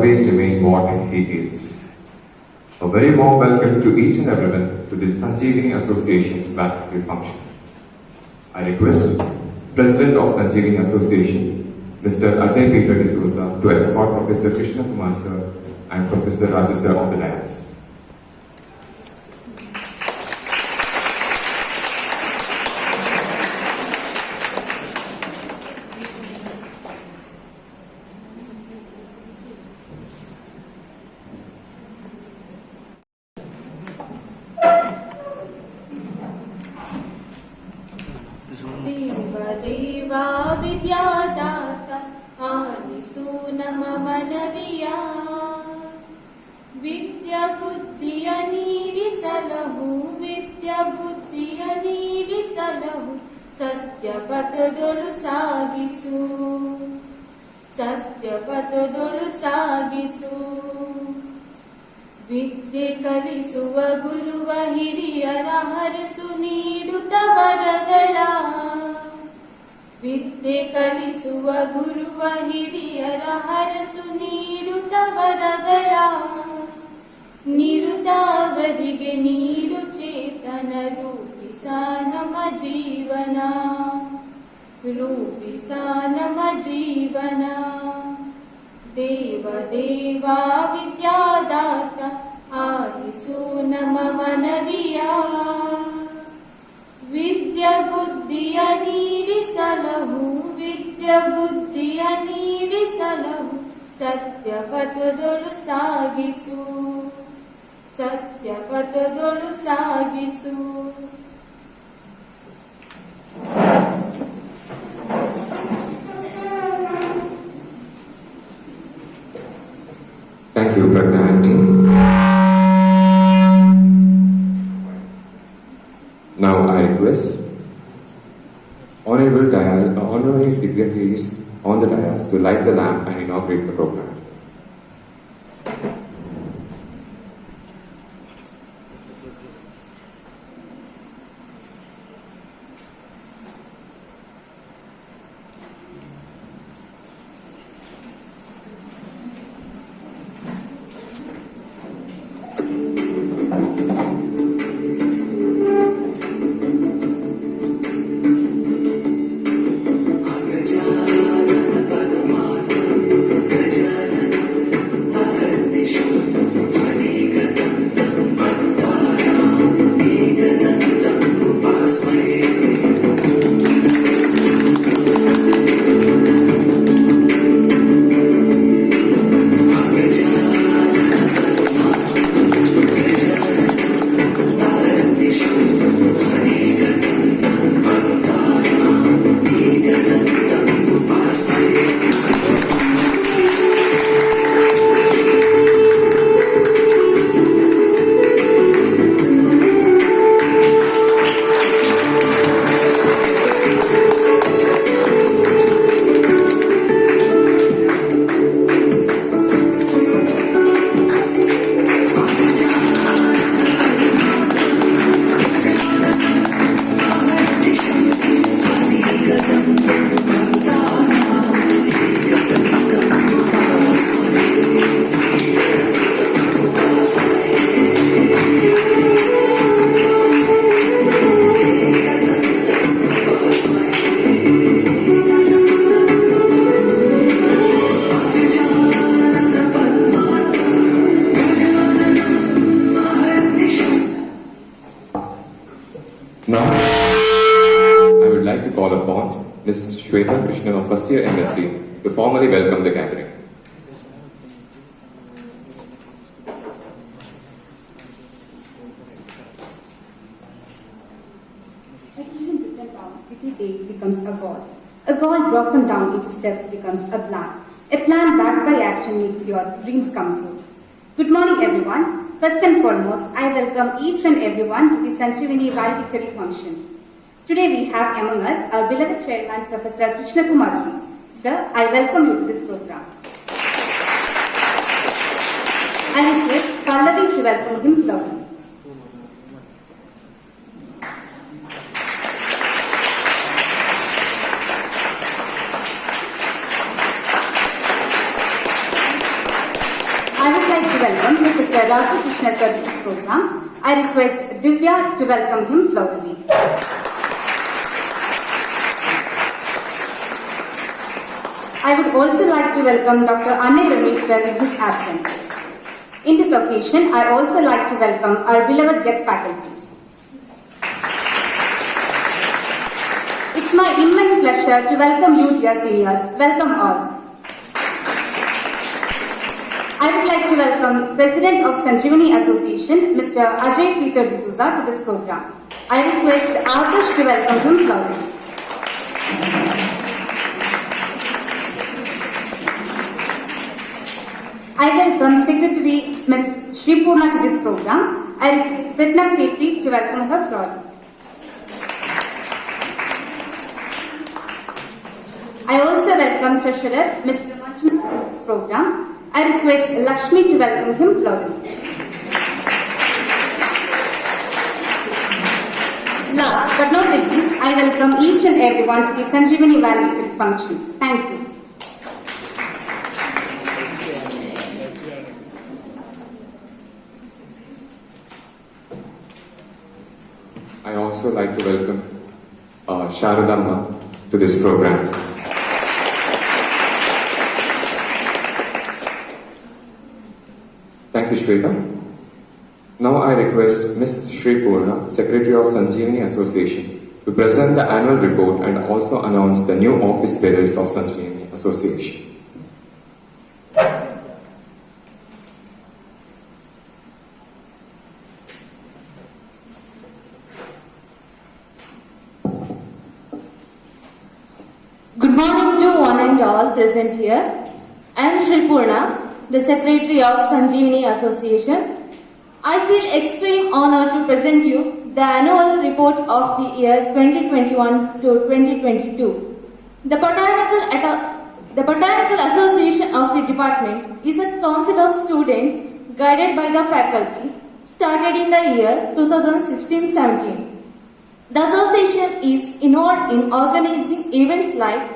always remain what he is. A very warm welcome to each and everyone to this Sanjeevani Association's valedictory function. I request President of Sanjeevani Association, Mr. Ajay Peter D'Souza, to escort Professor Krishna Kumar sir and Professor Raju sir on the dais. देवा विद्यादाता आदिसु नम मनविया विद्या बुद्धिय नीडिसलहु विद्या बुद्धिय नीडिसलहु सत्य पथदೊಳು ಸಾಗಿಸು सत्य पथदೊಳು ಸಾಗಿಸು ವಿದ್ಯೆ ಕಲಿಸುವ ಗುರುವ ಹಿರಿಯರ ಹರಸು ನೀಡುತ್ತ ವರಗಳ ವಿದ್ಯೆ ಕಲಿಸುವ ಗುರುವ ಹಿರಿಯರ ಹರಸು ನೀಡುತ್ತ ವರಗಳ ನಿರುದಾವರಿಗೆ ನೀಡು ಚೇತನ ರೂಪಿಸ ನಮ್ಮ ಜೀವನ ರೂಪಿಸ ನಮ್ಮ ಜೀವನ ದೇವ ದೇವಾ ವಿದ್ಯಾದಾತ ಆಲಿಸು ನಮ್ಮ ಮನವಿಯ ವಿದ್ಯಾ ಬುದ್ಧಿಯ ನೀಡಿಸಲಹು ವಿದ್ಯಾ ಬುದ್ಧಿಯ ನೀಡಿಸಲಹು ಸತ್ಯ ಪಥದೊಳು ಸಾಗಿಸು ಸತ್ಯ ಪಥದೊಳು ಸಾಗಿಸು. Thank you, Pragna Aunty. Now I request honorary dignitaries on the dais to light the lamp and inaugurate the program. Now, I would like to call upon Ms. Shweta Krishnan of first year MSc to formally welcome the gathering. A dream written down every day becomes a goal. A goal broken down into steps becomes a plan. A plan backed by action makes your dreams come true. Good morning, everyone. First and foremost, I welcome each and everyone to the Sanjeevani valedictory function. Today we have among us our beloved chairman, Professor Krishna Kumar ji. Sir, I welcome you to this program. I request Pallavi to welcome him loudly. Raju Krishna sir to this program. I request Divya to welcome him loudly. I would also like to welcome Dr. Anne Ramesh sir in his absence. In this occasion, I also like to welcome our beloved guest faculties. It's my immense pleasure to welcome you, dear seniors. Welcome all. I would like to welcome President of Sanjeevani Association, Mr. Ajay Peter D'Souza, to this program. I request Akash to welcome him loudly. I welcome Secretary Ms. Shri Purna to this program. I request Pratna Ketty to welcome her proudly. I also welcome Treasurer Mr. Manchana to this program. I request Lakshmi to welcome him loudly. Last but not the least, I welcome each and everyone to the Sanjeevani valedictory function. Thank you. I also like to welcome Sharadamma to this program. Thank you, Shweta. Now I request Ms. Shri Purna, Secretary of Sanjeevani Association, to present the annual report and also announce the new office bearers of Sanjeevani Association. Good morning to one and all present here. I am Shri Purna, the Secretary of Sanjeevani Association. I feel extreme honor to present you the annual report of the year 2021 to 2022. The Botanical Association of the department is a council of students guided by the faculty started in the year 2016-17. The association is involved in organizing events like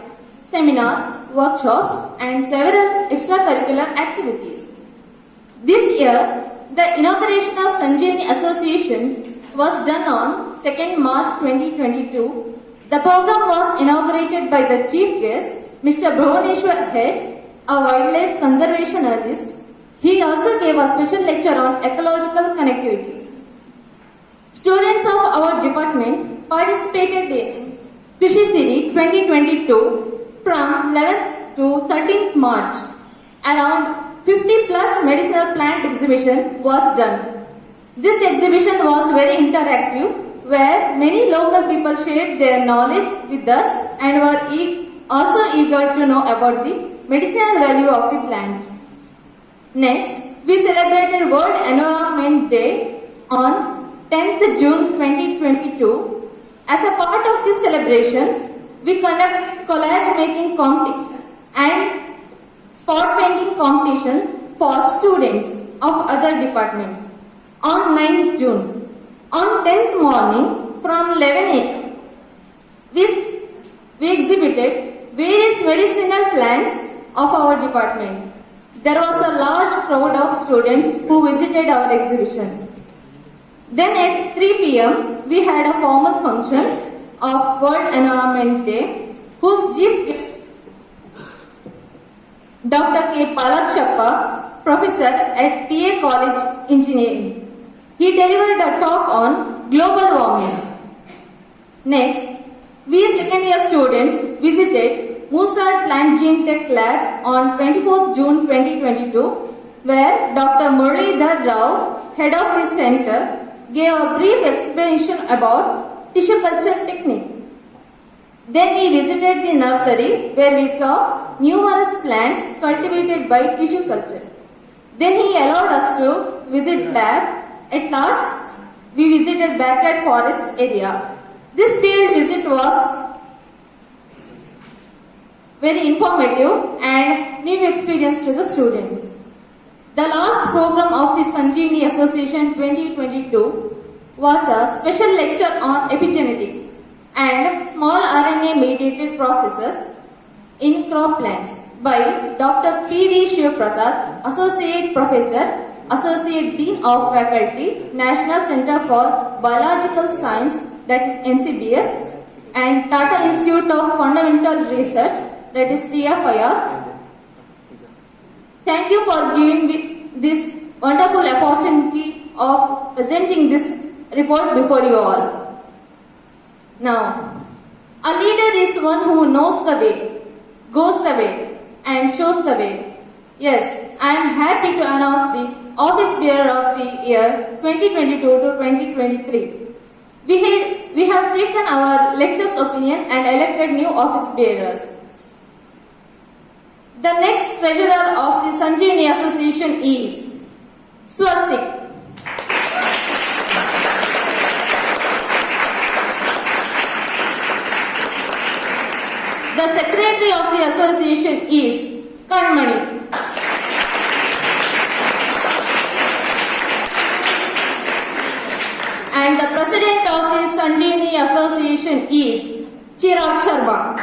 seminars, workshops, and several extracurricular activities. This year, the inauguration of Sanjeevani Association was done on 2nd March 2022. The program was inaugurated by the chief guest, Mr. Bhuvaneshwar H., a wildlife conservationist. He also gave a special lecture on ecological connectivity. Students of our department participated in Krishi City 2022 from 11th to 13th March. Around 50 plus medicinal plant exhibition was done. This exhibition was very interactive where many local people shared their knowledge with us and were also eager to know about the medicinal value of the plant. Next, we celebrated World Environment Day on 10th June 2022. As a part of this celebration, we conducted collage making competition and spot painting competition for students of other departments on 9th June. On 10th morning from 11 a.m., we exhibited various medicinal plants of our department. There was a large crowd of students who visited our exhibition. Then at 3 p.m., we had a formal function of World Environment Day, whose chief guest, Dr. K. Palakchappa, professor at PA College Engineering. He delivered a talk on global warming. Next, we second year students visited Musad Plant Gene Tech Lab on 24th June 2022, where Dr. Muralidhar Rao, head of this center, gave a brief explanation about tissue culture technique. Then we visited the nursery where we saw numerous plants cultivated by tissue culture. Then he allowed us to visit lab. At last, we visited backyard forest area. This field visit was very informative and new experience to the students. The last program of the Sanjeevani Association 2022 was a special lecture on epigenetics and small RNA mediated processes in croplands by Dr. P.V. Shivaprasad, Associate Professor, Associate Dean of Faculty, National Center for Biological Science, that is NCBS, and Tata Institute of Fundamental Research, that is TFIR. Thank you for giving me this wonderful opportunity of presenting this report before you all. Now, a leader is one who knows the way, goes the way, and shows the way. Yes, I am happy to announce the Office Bearer of the Year 2022 to 2023. We have taken our lecture's opinion and elected new office bearers. The next treasurer of the Sanjeevani Association is Swastik. The secretary of the association is Kanmani. And the president of the Sanjeevani Association is Chirag Sharma.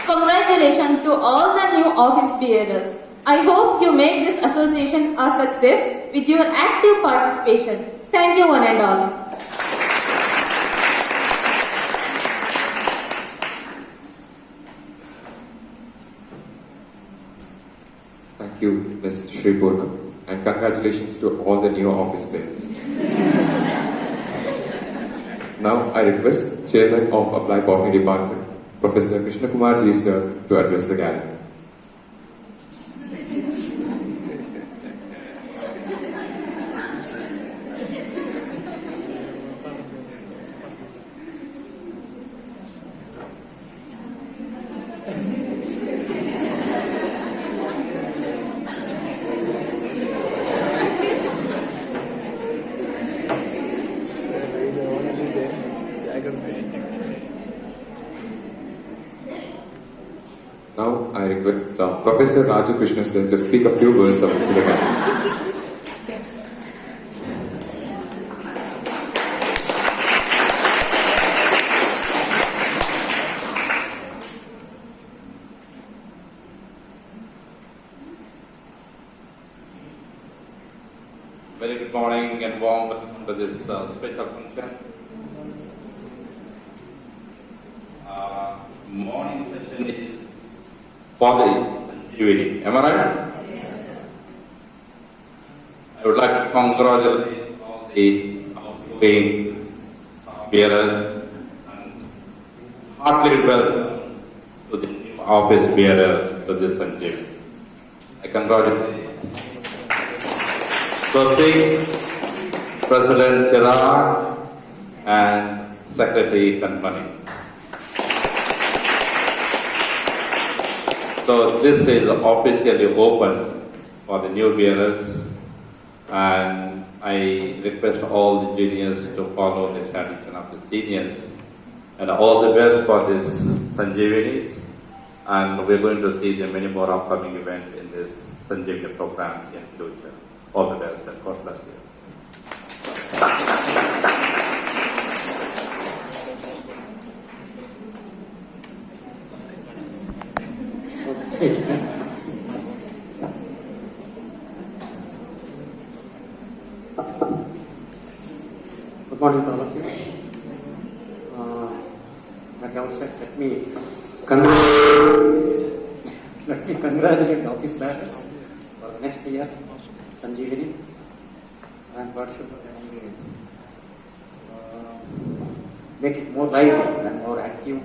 Congratulations to all the new office bearers. I hope you make this association a success with your active participation. Thank you one and all. Thank you, Ms. Shri Purna, and congratulations to all the new office bearers. Now I request Chairman of Applied Botany Department, Professor Krishna Kumar Ji sir, to address the gathering. Now I request Professor Raju Krishna sir to speak a few words of the gathering. Very good morning and warm welcome to this special function. Morning session is for the Sanjeevani. Am I right? Yes. I would like to congratulate all the outgoing bearers and heartily welcome to the new office bearers to this Sanjeevani. I congratulate Swastik, President Chirag, and Secretary Kanmani. So this is officially open for the new bearers, and I request all the juniors to follow the tradition of the seniors. And all the best for this Sanjeevani, and we're going to see the many more upcoming events in this Sanjeevani programs in future. All the best and God bless you. Good morning to all of you. At the outset, let me congratulate the office bearers for the next year, Sanjeevani, and God should make it more lively and more active in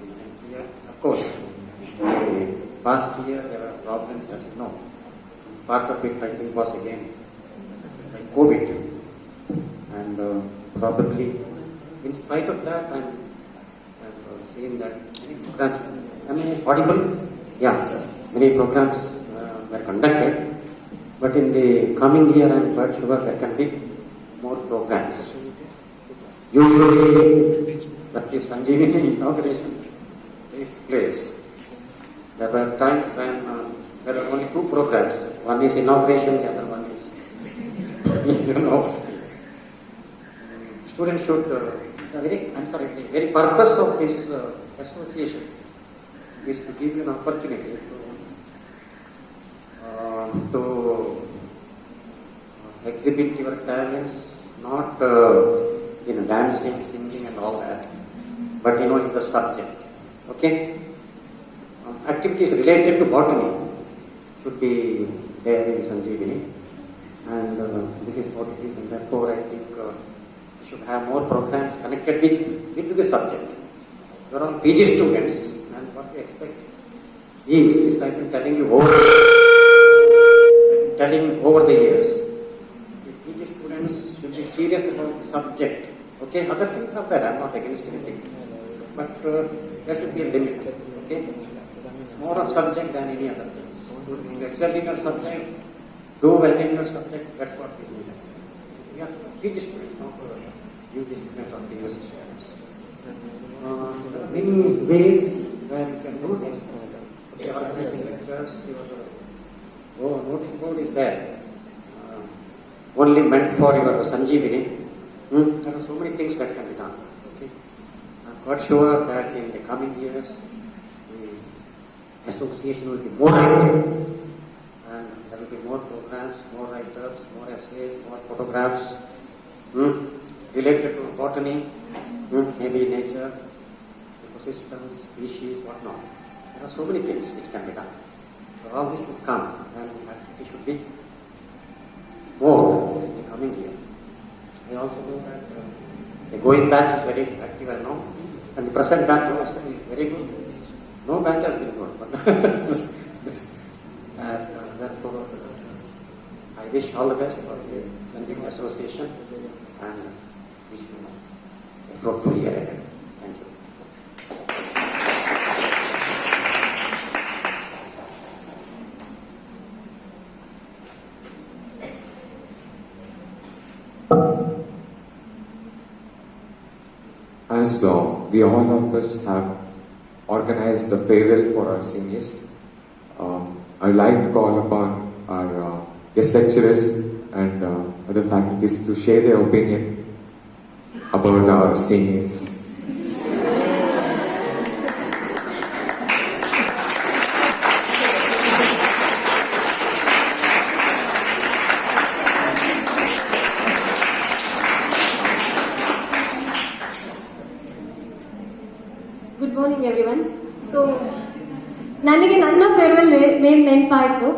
the next year. Of course, the past year there are problems, as you know. Part of it, I think, was again like COVID. And probably, in spite of that, I'm seeing that many programs, am I audible? Yeah, many programs were conducted. But in the coming year, I'm quite sure there can be more programs. Usually, that is Sanjeevani inauguration takes place. There were times when there are only two programs. One is inauguration, the other one is, students should, the very purpose of this association is to give you an opportunity to exhibit your talents, not in dancing, singing and all that, but in the subject. Okay? Activities related to botany should be there in Sanjeevani, and this is what it is, and therefore I think we should have more programs connected with the subject. You are all PG students, and what we expect is I've been telling you over the years, the PG students should be serious about the subject. Okay, other things are there, I'm not against anything, but there should be a limit. Okay, it's more of subject than any other things. You excel in your subject, do well in your subject, that's what we do. We are PG students, not UG students or PG students. There are many ways where you can do this. If you are organizing lectures, your notice board is there. Only meant for your Sanjeevani. There are so many things that can be done. Okay? I'm quite sure that in the coming years, the association will be more active, and there will be more programs, more writers, more essays, more photographs related to botany, maybe nature, ecosystems, species, whatnot. There are so many things which can be done. So all this should come, and it should be more in the coming year. I also know that the going batch is very active, I know, and the present batch also is very good. No batch has been good, but therefore I wish all the best for the Sanjeevani Association, and wish you a fruitful year ahead. Thank you. As we all of us have organized the farewell for our seniors, I'd like to call upon our guest lecturers and other faculties to share their opinion about our seniors. Good morning everyone. So ನನಗೆ ನನ್ನ farewell ನೆನಪಾಯಿತು.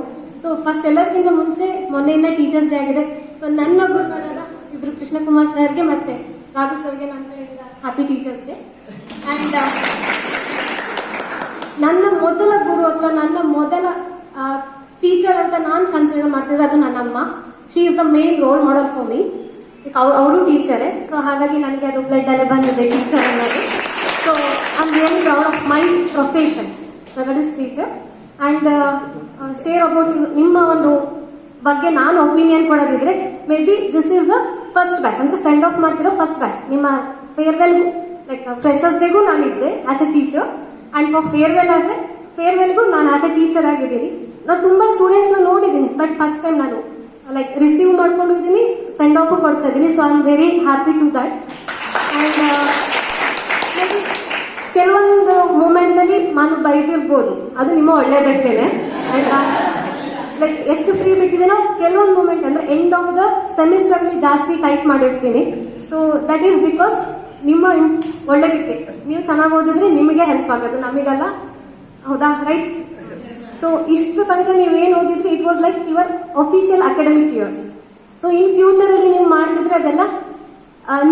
So first ಎಲ್ಲರಿಗಿಂತ ಮುಂಚೆ ಮೊನ್ನೆಯಿಂದ teachers day ಆಗಿದೆ. So ನನ್ನ ಗುರುಗಳಾದ ಇಬ್ರು ಕೃಷ್ಣಕುಮಾರ್ ಸರ್ಗೆ ಮತ್ತೆ ರಾಜು ಸರ್ಗೆ ನನ್ನ ಕಡೆಯಿಂದ ಹ್ಯಾಪಿ ಟೀಚರ್ಸ್ ಡೇ. ಅಂಡ್ ನನ್ನ ಮೊದಲ ಗುರು ಅಥವಾ ನನ್ನ ಮೊದಲ ಟೀಚರ್ ಅಂತ ನಾನು ಕನ್ಸಿಡರ್ ಮಾಡ್ತಿದ್ರೆ ಅದು ನನ್ನ ಅಮ್ಮ. She is the main role model for me. ಅವರು ಟೀಚರೇ, ಸೊ ಹಾಗಾಗಿ ನನಗೆ ಅದು ಬ್ಲಡ್ ಅಲ್ಲೇ ಬಂದಿದೆ ಟೀಚರ್ ಅನ್ನೋದು. So I'm really proud of my profession, that is teacher. And share about ನಿಮ್ಮ ಒಂದು ಬಗ್ಗೆ ನಾನು ಒಪಿನಿಯನ್ ಕೊಡೋದಿದ್ರೆ, maybe this is the first batch, ಅಂದ್ರೆ ಸೆಂಡ್ ಆಫ್ ಮಾಡ್ತಿರೋ ಫಸ್ಟ್ ಬ್ಯಾಚ್. ನಿಮ್ಮ ಫೇರ್ವೆಲ್ ಲೈಕ್ ಫ್ರೆಶರ್ಸ್ ಡೇಗೂ ನಾನಿದ್ದೆ as a teacher, and for ಫೇರ್ವೆಲ್ಗೂ ನಾನು ಆಸ್ ಎ ಟೀಚರ್ ಆಗಿದ್ದೀನಿ. ನಾನು ತುಂಬಾ ಸ್ಟೂಡೆಂಟ್ಸ್ ನ ನೋಡಿದ್ದೀನಿ, ಬಟ್ ಫಸ್ಟ್ ಟೈಮ್ ನಾನು ಲೈಕ್ ರಿಸೀವ್ ಮಾಡ್ಕೊಂಡಿದ್ದೀನಿ, ಸೆಂಡ್ ಆಫ್ ಕೊಡ್ತಾ ಇದ್ದೀನಿ. So I am very happy to that. And ಕೆಲವೊಂದು ಮೂಮೆಂಟ್ ಅಲ್ಲಿ ನಾನು ಬೈದಿರ್ಬೋದು, ಅದು ನಿಮ್ಮ ಒಳ್ಳೆ ಬೇಕೇನೆ. ಲೈಕ್ ಎಷ್ಟು ಫ್ರೀ ಬೇಕಿದೆನೋ ಕೆಲವೊಂದು ಮೂಮೆಂಟ್ ಅಂದ್ರೆ ಎಂಡ್ ಆಫ್ ದ ಸೆಮಿಸ್ಟರ್ ಅಲ್ಲಿ ಜಾಸ್ತಿ ಟೈಪ್ ಮಾಡಿರ್ತೀನಿ. ಸೊ ದಟ್ ಈಸ್ ಬಿಕಾಸ್ ನಿಮ್ಮ ಒಳ್ಳೇದಕ್ಕೆ. ನೀವು ಚೆನ್ನಾಗಿ ಓದಿದ್ರೆ ನಿಮಗೆ ಹೆಲ್ಪ್ ಆಗೋದು, ನಮಗಲ್ಲ. ಹೌದಾ? ರೈಟ್. ಸೊ ಇಷ್ಟು ತನಕ ನೀವೇನು ಓದಿದ್ರಿ, it was like your official academic years. So in future ಅಲ್ಲಿ ನೀವು ಮಾಡಿದ್ರೆ ಅದೆಲ್ಲ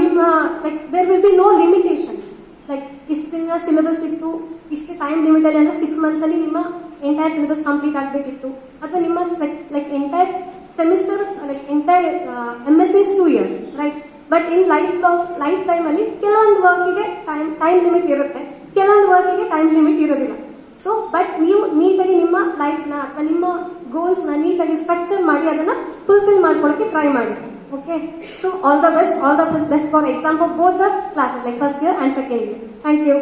ನಿಮ್ಮ like there will be no limitation. Like ಇಷ್ಟು ದಿನ ಸಿಲೆಬಸ್ ಇತ್ತು, ಇಷ್ಟು ಟೈಮ್ ಲಿಮಿಟ್ ಅಲ್ಲಿ, ಅಂದ್ರೆ 6 months ಅಲ್ಲಿ ನಿಮ್ಮ ಎಂಟೈರ್ ಸಿಲೆಬಸ್ ಕಂಪ್ಲೀಟ್ ಆಗಬೇಕಿತ್ತು, ಅಥವಾ ನಿಮ್ಮ like entire semester like entire MSc is 2 years, right? But in life time ಅಲ್ಲಿ ಕೆಲವೊಂದು ವರ್ಕಿಗೆ ಟೈಮ್ ಲಿಮಿಟ್ ಇರುತ್ತೆ, ಕೆಲವೊಂದು ವರ್ಕಿಗೆ ಟೈಮ್ ಲಿಮಿಟ್ ಇರೋದಿಲ್ಲ. ಸೊ ಬಟ್ ನೀವು ನೀಟಾಗಿ ನಿಮ್ಮ ಲೈಫ್ನ ಅಥವಾ ನಿಮ್ಮ ಗೋಲ್ಸ್ನ ನೀಟಾಗಿ ಸ್ಟ್ರಕ್ಚರ್ ಮಾಡಿ ಅದನ್ನ ಫುಲ್ಫಿಲ್ ಮಾಡ್ಕೊಳ್ಳೋಕೆ ಟ್ರೈ ಮಾಡಿ. Okay, so all the best for exam for both the classes, like first year and second year. Thank you.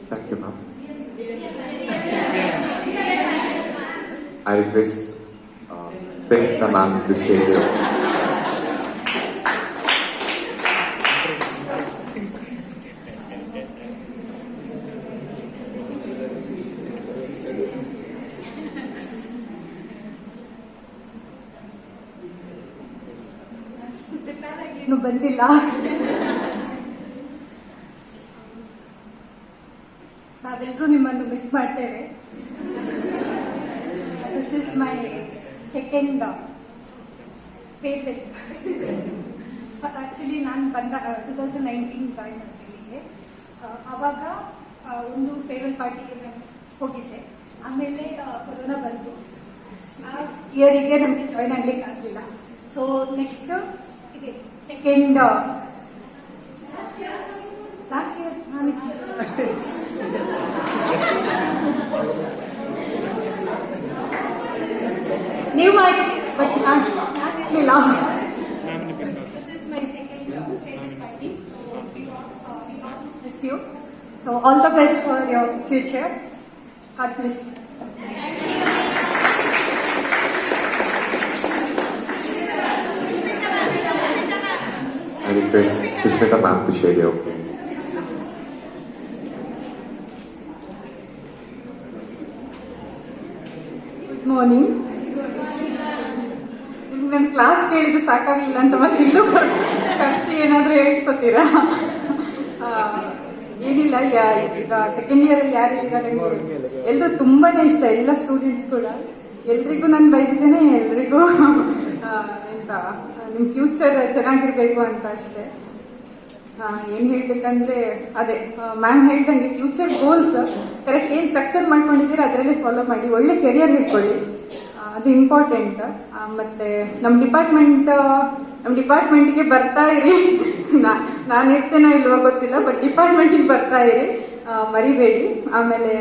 Thank you, ma'am. I request Printa ma'am to share your ಇನ್ನೂ ಬಂದಿಲ್ಲ. ನಾವೆಲ್ಲರೂ ನಿಮ್ಮನ್ನು miss ಮಾಡ್ತೇವೆ. This is my second farewell. Actually ನಾನು ಬಂದ 2019 join ಆಗ್ತಿಲ್ಲಿಗೆ. ಆವಾಗ ಒಂದು farewell ಪಾರ್ಟಿಗೆ ನಾನು ಹೋಗಿದ್ದೆ. ಆಮೇಲೆ ಕೊರೋನಾ ಬಂತು. ಆ ಇಯರಿಗೆ ನಮಗೆ ಜಾಯಿನ್ ಆಗ್ಲಿಕ್ಕೆ ಆಗಲಿಲ್ಲ. ಸೊ ನೆಕ್ಸ್ಟ್ ಇದೆ ಸೆಕೆಂಡ್ ಲಾಸ್ಟ್ ಇಯರ್ ನೀವು ಮಾಡಿ, ಬಟ್ ನಾನು ಇರಲಿಲ್ಲ. You. So all the best for your future. God bless you. I request Sushmita ma'am to share your opinion. Good morning. ನಿಮ್ಗೆ ನನ್ನ ಕ್ಲಾಸ್ ಕೇಳಿದ್ದು ಸಾಕಾಗಲಿಲ್ಲ ಅಂತ ಮತ್ತೆ ಇಲ್ಲೂ ಕರೆಸಿ ಏನಾದರೂ ಹೇಳ್ಕೊತೀರಾ? ಏನಿಲ್ಲ, ಈಗ ಸೆಕೆಂಡ್ ಇಯರ್ ಅಲ್ಲಿ ಯಾರಿದ್ದೀರಾ ನಿಮ್ಗೆ ಎಲ್ರು ತುಂಬಾನೇ ಇಷ್ಟ, ಎಲ್ಲ ಸ್ಟೂಡೆಂಟ್ಸ್ ಕೂಡ. ಎಲ್ರಿಗೂ ನಾನು ಬೈದಿದ್ದೇನೆ, ಎಲ್ರಿಗೂ ಎಂತ ನಿಮ್ ಫ್ಯೂಚರ್ ಚೆನ್ನಾಗಿರ್ಬೇಕು ಅಂತ ಅಷ್ಟೇ. ಏನ್ ಹೇಳ್ಬೇಕಂದ್ರೆ ಅದೇ ಮ್ಯಾಮ್ ಹೇಳ್ದಂಗೆ ಫ್ಯೂಚರ್ ಗೋಲ್ಸ್ ಕರೆಕ್ಟ್ ಏನ್ ಸ್ಟ್ರಕ್ಚರ್ ಮಾಡ್ಕೊಂಡಿದ್ದೀರಾ ಅದರಲ್ಲೇ ಫಾಲೋ ಮಾಡಿ, ಒಳ್ಳೆ ಕೆರಿಯರ್ ಇಟ್ಕೊಳ್ಳಿ, ಅದು ಇಂಪಾರ್ಟೆಂಟ್. ಮತ್ತೆ ನಮ್ಮ ಡಿಪಾರ್ಟ್ಮೆಂಟ್ಗೆ ಬರ್ತಾ ಇರಿ. ನಾನು ಇರ್ತೇನೋ ಇಲ್ವೋ ಗೊತ್ತಿಲ್ಲ, ಬಟ್ ಡಿಪಾರ್ಟ್ಮೆಂಟಿಗೆ ಬರ್ತಾ ಇರಿ, ಮರಿಬೇಡಿ. ಆಮೇಲೆ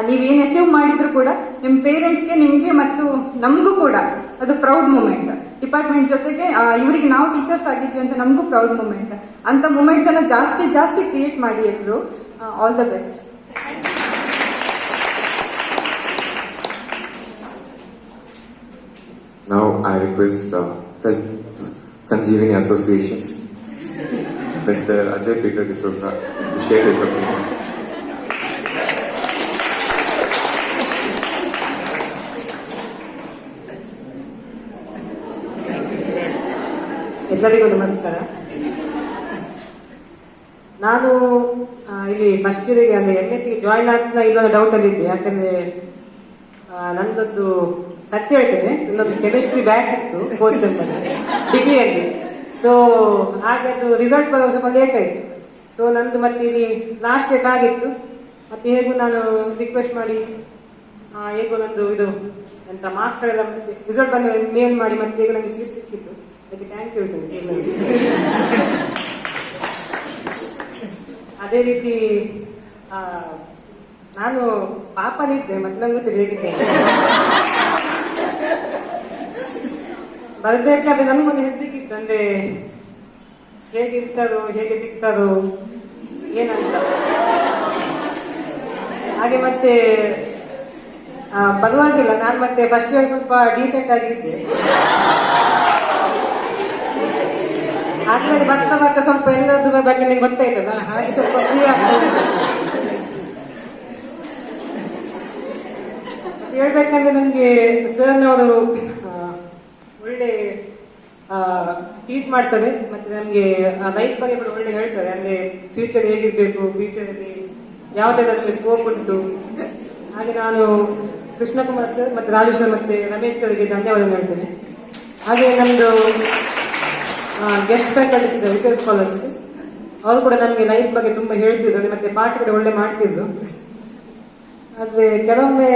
ನೀವೇನು ಅಚೀವ್ ಮಾಡಿದ್ರು ಕೂಡ ನಿಮ್ಮ ಪೇರೆಂಟ್ಸ್ಗೆ, ನಿಮ್ಗೆ ಮತ್ತು ನಮಗೂ ಕೂಡ ಅದು ಪ್ರೌಡ್ ಮೂಮೆಂಟ್. ಡಿಪಾರ್ಟ್ಮೆಂಟ್ ಜೊತೆಗೆ ಇವರಿಗೆ ನಾವು ಟೀಚರ್ಸ್ ಆಗಿದ್ವಿ ಅಂತ ನಮಗೂ ಪ್ರೌಡ್ ಮೂಮೆಂಟ್. ಅಂತ ಮೂಮೆಂಟ್ಸ್ ಅನ್ನ ಜಾಸ್ತಿ ಜಾಸ್ತಿ ಕ್ರಿಯೇಟ್ ಮಾಡಿ ಎಲ್ರು. All the best. Now I request President of Sanjeevani Association, Mr. Ajay Peter D'Souza, to share his opinion. ಎಲ್ಲರಿಗೂ ನಮಸ್ಕಾರ. ನಾನು ಇಲ್ಲಿ ಫಸ್ಟ್ ಇಯರ್ಗೆ ಅಂದ್ರೆ MSc ಜಾಯಿನ್ ಆಗ್ತಾ ಇಲ್ಲದ ಡೌಟ್ ಅಲ್ಲಿ ಇದ್ದೆ. ಯಾಕಂದ್ರೆ ನಂದೊಂದು ಸತ್ಯ ಹೇಳ್ತೇನೆ, ನನ್ನೊಂದು ಕೆಮಿಸ್ಟ್ರಿ ಬ್ಯಾಕ್ ಇತ್ತು ಫೋರ್ತ್ ಸೆಮ್ ಡಿಗ್ರಿಯಲ್ಲಿ. ಸೊ ಹಾಗೆ ಅದು ರಿಸಲ್ಟ್ ಬರೋ ಸ್ವಲ್ಪ ಲೇಟ್ ಆಯ್ತು. ಸೊ ನಂದು ಮತ್ತೆ ಇಲ್ಲಿ ಲಾಸ್ಟ್ ಡೇಟ್ ಆಗಿತ್ತು. ಮತ್ತೆ ಹೇಗೂ ನಾನು ರಿಕ್ವೆಸ್ಟ್ ಮಾಡಿ ಹೇಗೂ ನಂದು ಇದು ಎಂತ ಮಾರ್ಕ್ಸ್ ಗಳೆಲ್ಲ ಮತ್ತೆ ರಿಸಲ್ಟ್ ಬಂದ ಮೇಲ್ ಮಾಡಿ ಮತ್ತೆ ಈಗ ನನಗೆ ಸೀಟ್ ಸಿಕ್ಕಿತ್ತು. ಅದಕ್ಕೆ ಥ್ಯಾಂಕ್ ಯು ಹೇಳ್ತೇನೆ ಸರ್. ಅದೇ ರೀತಿ ನಾನು ಪಾಪನಿದ್ದೆ, ಮತ್ತೆ ನಂಗೆ ಗೊತ್ತಿಲ್ಲ ಹೇಗಿದ್ದೆ. ಬರ್ಬೇಕಾದ್ರೆ ನನಗೊಂದು ಹೆದರಿಕಿತ್ತು, ಅಂದ್ರೆ ಹೇಗಿರ್ತಾರೋ ಹೇಗೆ ಸಿಗ್ತಾರೋ ಏನಂತ. ಹಾಗೆ ಮತ್ತೆ ಪರವಾಗಿಲ್ಲ, ನಾನು ಮತ್ತೆ ಫಸ್ಟ್ ಇಯರ್ ಸ್ವಲ್ಪ ಡೀಸೆಂಟ್ ಆಗಿದ್ದೆ. ಆದ್ಮೇಲೆ ಬರ್ತಾ ಬರ್ತಾ ಸ್ವಲ್ಪ ಎಲ್ಲದ್ರ ಬಗ್ಗೆ ನಿಮ್ಗೆ ಗೊತ್ತಾಯ್ತಲ್ಲ, ಹಾಗೆ ಸ್ವಲ್ಪ ಫ್ರೀ ಆಗ್ತದೆ. ಹೇಳ್ಬೇಕಂದ್ರೆ ನನಗೆ ಸರ್ನವರು ಒಳ್ಳೆ ಟೀಸ್ ಮಾಡ್ತಾರೆ, ಮತ್ತೆ ನಮಗೆ ಲೈಫ್ ಬಗ್ಗೆ ಕೂಡ ಒಳ್ಳೆ ಹೇಳ್ತಾರೆ. ಅಂದ್ರೆ ಫ್ಯೂಚರ್ ಹೇಗಿರ್ಬೇಕು, ಫ್ಯೂಚರ್ ಅಲ್ಲಿ ಯಾವ್ದೆಲ್ಲ ಸ್ಕೋಪ್ ಉಂಟು. ಹಾಗೆ ನಾನು ಕೃಷ್ಣಕುಮಾರ್ ಸರ್ ಮತ್ತೆ ರಾಜೇಶ್ ಸರ್ ಮತ್ತೆ ರಮೇಶ್ ಅವರಿಗೆ ಧನ್ಯವಾದ ಹೇಳ್ತೇನೆ. ಹಾಗೆ ನಮ್ದು ಗೆಸ್ಟ್ ಫ್ಯಾಕಲ್ಟೀಸ್ ಇದ್ದಾರೆ, ರಿಸರ್ಚ್ ಸ್ಕಾಲರ್ಸ್, ಅವರು ಕೂಡ ನಮಗೆ ಲೈಫ್ ಬಗ್ಗೆ ತುಂಬಾ ಹೇಳ್ತಿದ್ರು, ಮತ್ತೆ ಪಾಠ ಕೂಡ ಒಳ್ಳೆ ಮಾಡ್ತಿದ್ರು. ಆದ್ರೆ ಕೆಲವೊಮ್ಮೆ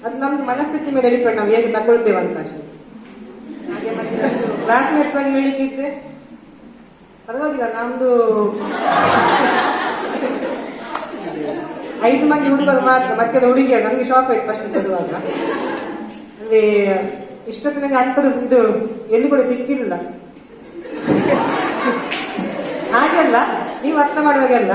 ಅದು ನಮ್ದು ಮನಸ್ಥಿತಿ ಮೇಲೆ ಡಿಪೆಂಡ್, ನಾವು ಹೇಗೆ ತಗೊಳ್ತೇವೆ ಅಂತ ಅಷ್ಟೇ. ಹಾಗೆ ಮತ್ತೆ ಕ್ಲಾಸ್ಮೇಟ್ಸ್ ಬಗ್ಗೆ ಹೇಳಿದ್ರೆ ಪರವಾಗಿಲ್ಲ, ನಮ್ದು 5 ಮಂದಿ ಹುಡುಗರು ಮಾತ್ರ, ಮತ್ತೆ ಹುಡುಗಿಯರು. ನನಗೆ ಶಾಕ್ ಆಯ್ತು ಫಸ್ಟ್ ಬರುವಾಗ. ಅಂದ್ರೆ ಇಷ್ಟೊತ್ತು ನನಗೆ ಅಂಥದ್ದು ಇದು ಎಲ್ಲಿ ಕೂಡ ಸಿಕ್ಕಿರಲಿಲ್ಲ. ಹಾಗೆಲ್ಲ ನೀವು ಅರ್ಥ ಮಾಡುವಾಗೆಲ್ಲ,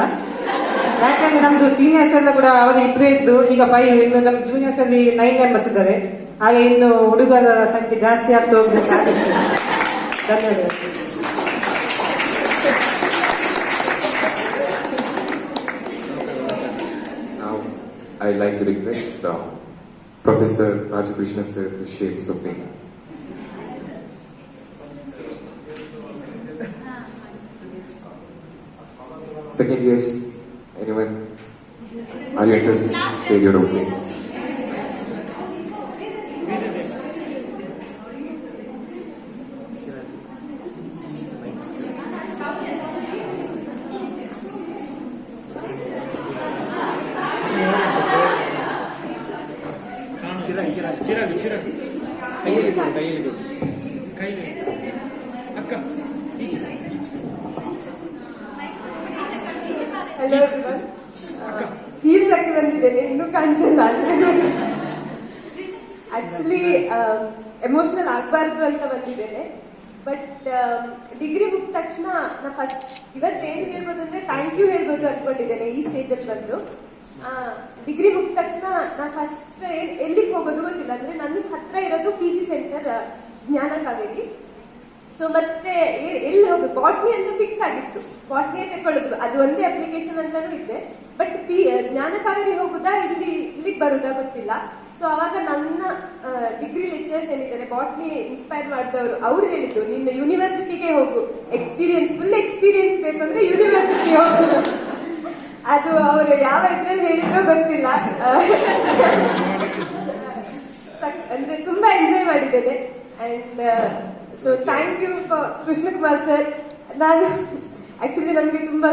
ಯಾಕಂದ್ರೆ ನಮ್ದು ಸೀನಿಯರ್ಸ್ ಎಲ್ಲ ಕೂಡ ಅವರು 2 ಇದ್ದು, ಈಗ 5, ಇನ್ನು ನಮ್ಮ ಜೂನಿಯರ್ಸ್ ಅಲ್ಲಿ 9 ಮೆಂಬರ್ಸ್ ಇದ್ದಾರೆ. ಹಾಗೆ ಇನ್ನು ಹುಡುಗರ ಸಂಖ್ಯೆ ಜಾಸ್ತಿ ಆಗ್ತಾ ಹೋಗ್ಬೇಕು ಆಶಿಸ್ತೇನೆ. ಧನ್ಯವಾದ. Now I'd like to request Professor Rajakrishna sir to share his opinion. second years, anyone? Are you interested? Take your own place. Chirag ಕೈಯಲ್ಲಿ ಕೈಯಲ್ಲಿ ಅಕ್ಕ ಈಚೆ ಹಲೋ ಹೀಲ್ಸ್ ಹಾಕಿ ಬಂದಿದ್ದೇನೆ, ಇನ್ನೂ ಕಾಣಿಸಲ್ಲ. ಆಕ್ಚುಲಿ ಎಮೋಷನಲ್ ಆಗಬಾರ್ದು ಅಂತ ಬಂದಿದ್ದೇನೆ. ಬಟ್ ಡಿಗ್ರಿ ಮುಗಿದ ತಕ್ಷಣ ನಾ ಫಸ್ಟ್ ಇವತ್ತೇನು ಹೇಳ್ಬೋದು ಅಂದ್ರೆ ಥ್ಯಾಂಕ್ ಯು ಹೇಳ್ಬೋದು ಅನ್ಕೊಂಡಿದ್ದೇನೆ ಈ ಸ್ಟೇಜಲ್ಲಿ ಬಂದು. ಡಿಗ್ರಿ ಮುಗಿದ ತಕ್ಷಣ ನಾ ಫಸ್ಟ್ ಎಲ್ಲಿಗೆ ಹೋಗೋದು ಗೊತ್ತಿಲ್ಲ. ಅಂದ್ರೆ ನನಗೆ ಹತ್ರ ಇರೋದು PG ಸೆಂಟರ್ ಜ್ಞಾನ ಕಾವೇರಿ. ಸೊ ಮತ್ತೆ ಎಲ್ಲಿ ಹೋಗುದು, ಬಾಟ್ನಿ ಅಂತ ಫಿಕ್ಸ್ ಆಗಿತ್ತು, ಬಾಟ್ನಿ ತಗೊಳ್ಳೋದು, ಅದು ಒಂದೇ ಅಪ್ಲಿಕೇಶನ್ ಅಂತಾನೂ ಇದ್ದೆ. ಬಟ್ ಜ್ಞಾನ ಕಾವೇರಿ ಹೋಗುದಾ ಇಲ್ಲಿಗೆ ಬರುದಾ ಗೊತ್ತಿಲ್ಲ. ಸೊ ಅವಾಗ ನನ್ನ ಡಿಗ್ರಿ ಲೆಕ್ಚರ್ಸ್ ಏನಿದ್ದಾರೆ ಬಾಟ್ನಿ ಇನ್ಸ್ಪೈರ್ ಮಾಡಿದವರು, ಅವ್ರು ಹೇಳಿದ್ದು ನಿನ್ನ ಯೂನಿವರ್ಸಿಟಿಗೆ ಹೋಗು, ಫುಲ್ ಎಕ್ಸ್ಪೀರಿಯನ್ಸ್ ಬೇಕಂದ್ರೆ ಯೂನಿವರ್ಸಿಟಿ ಹೋಗು. ಅದು ಅವರು ಯಾವ ಇದ್ರಲ್ಲಿ ಹೇಳಿದ್ರೋ ಗೊತ್ತಿಲ್ಲ. ಅಂದ್ರೆ ತುಂಬಾ ಎಂಜಾಯ್ ಮಾಡಿದ್ದೇನೆ. And so thank you for Krishnakumar sir. ನಾನು ಆಕ್ಚುಲಿ ನಮ್ಗೆ ತುಂಬಾ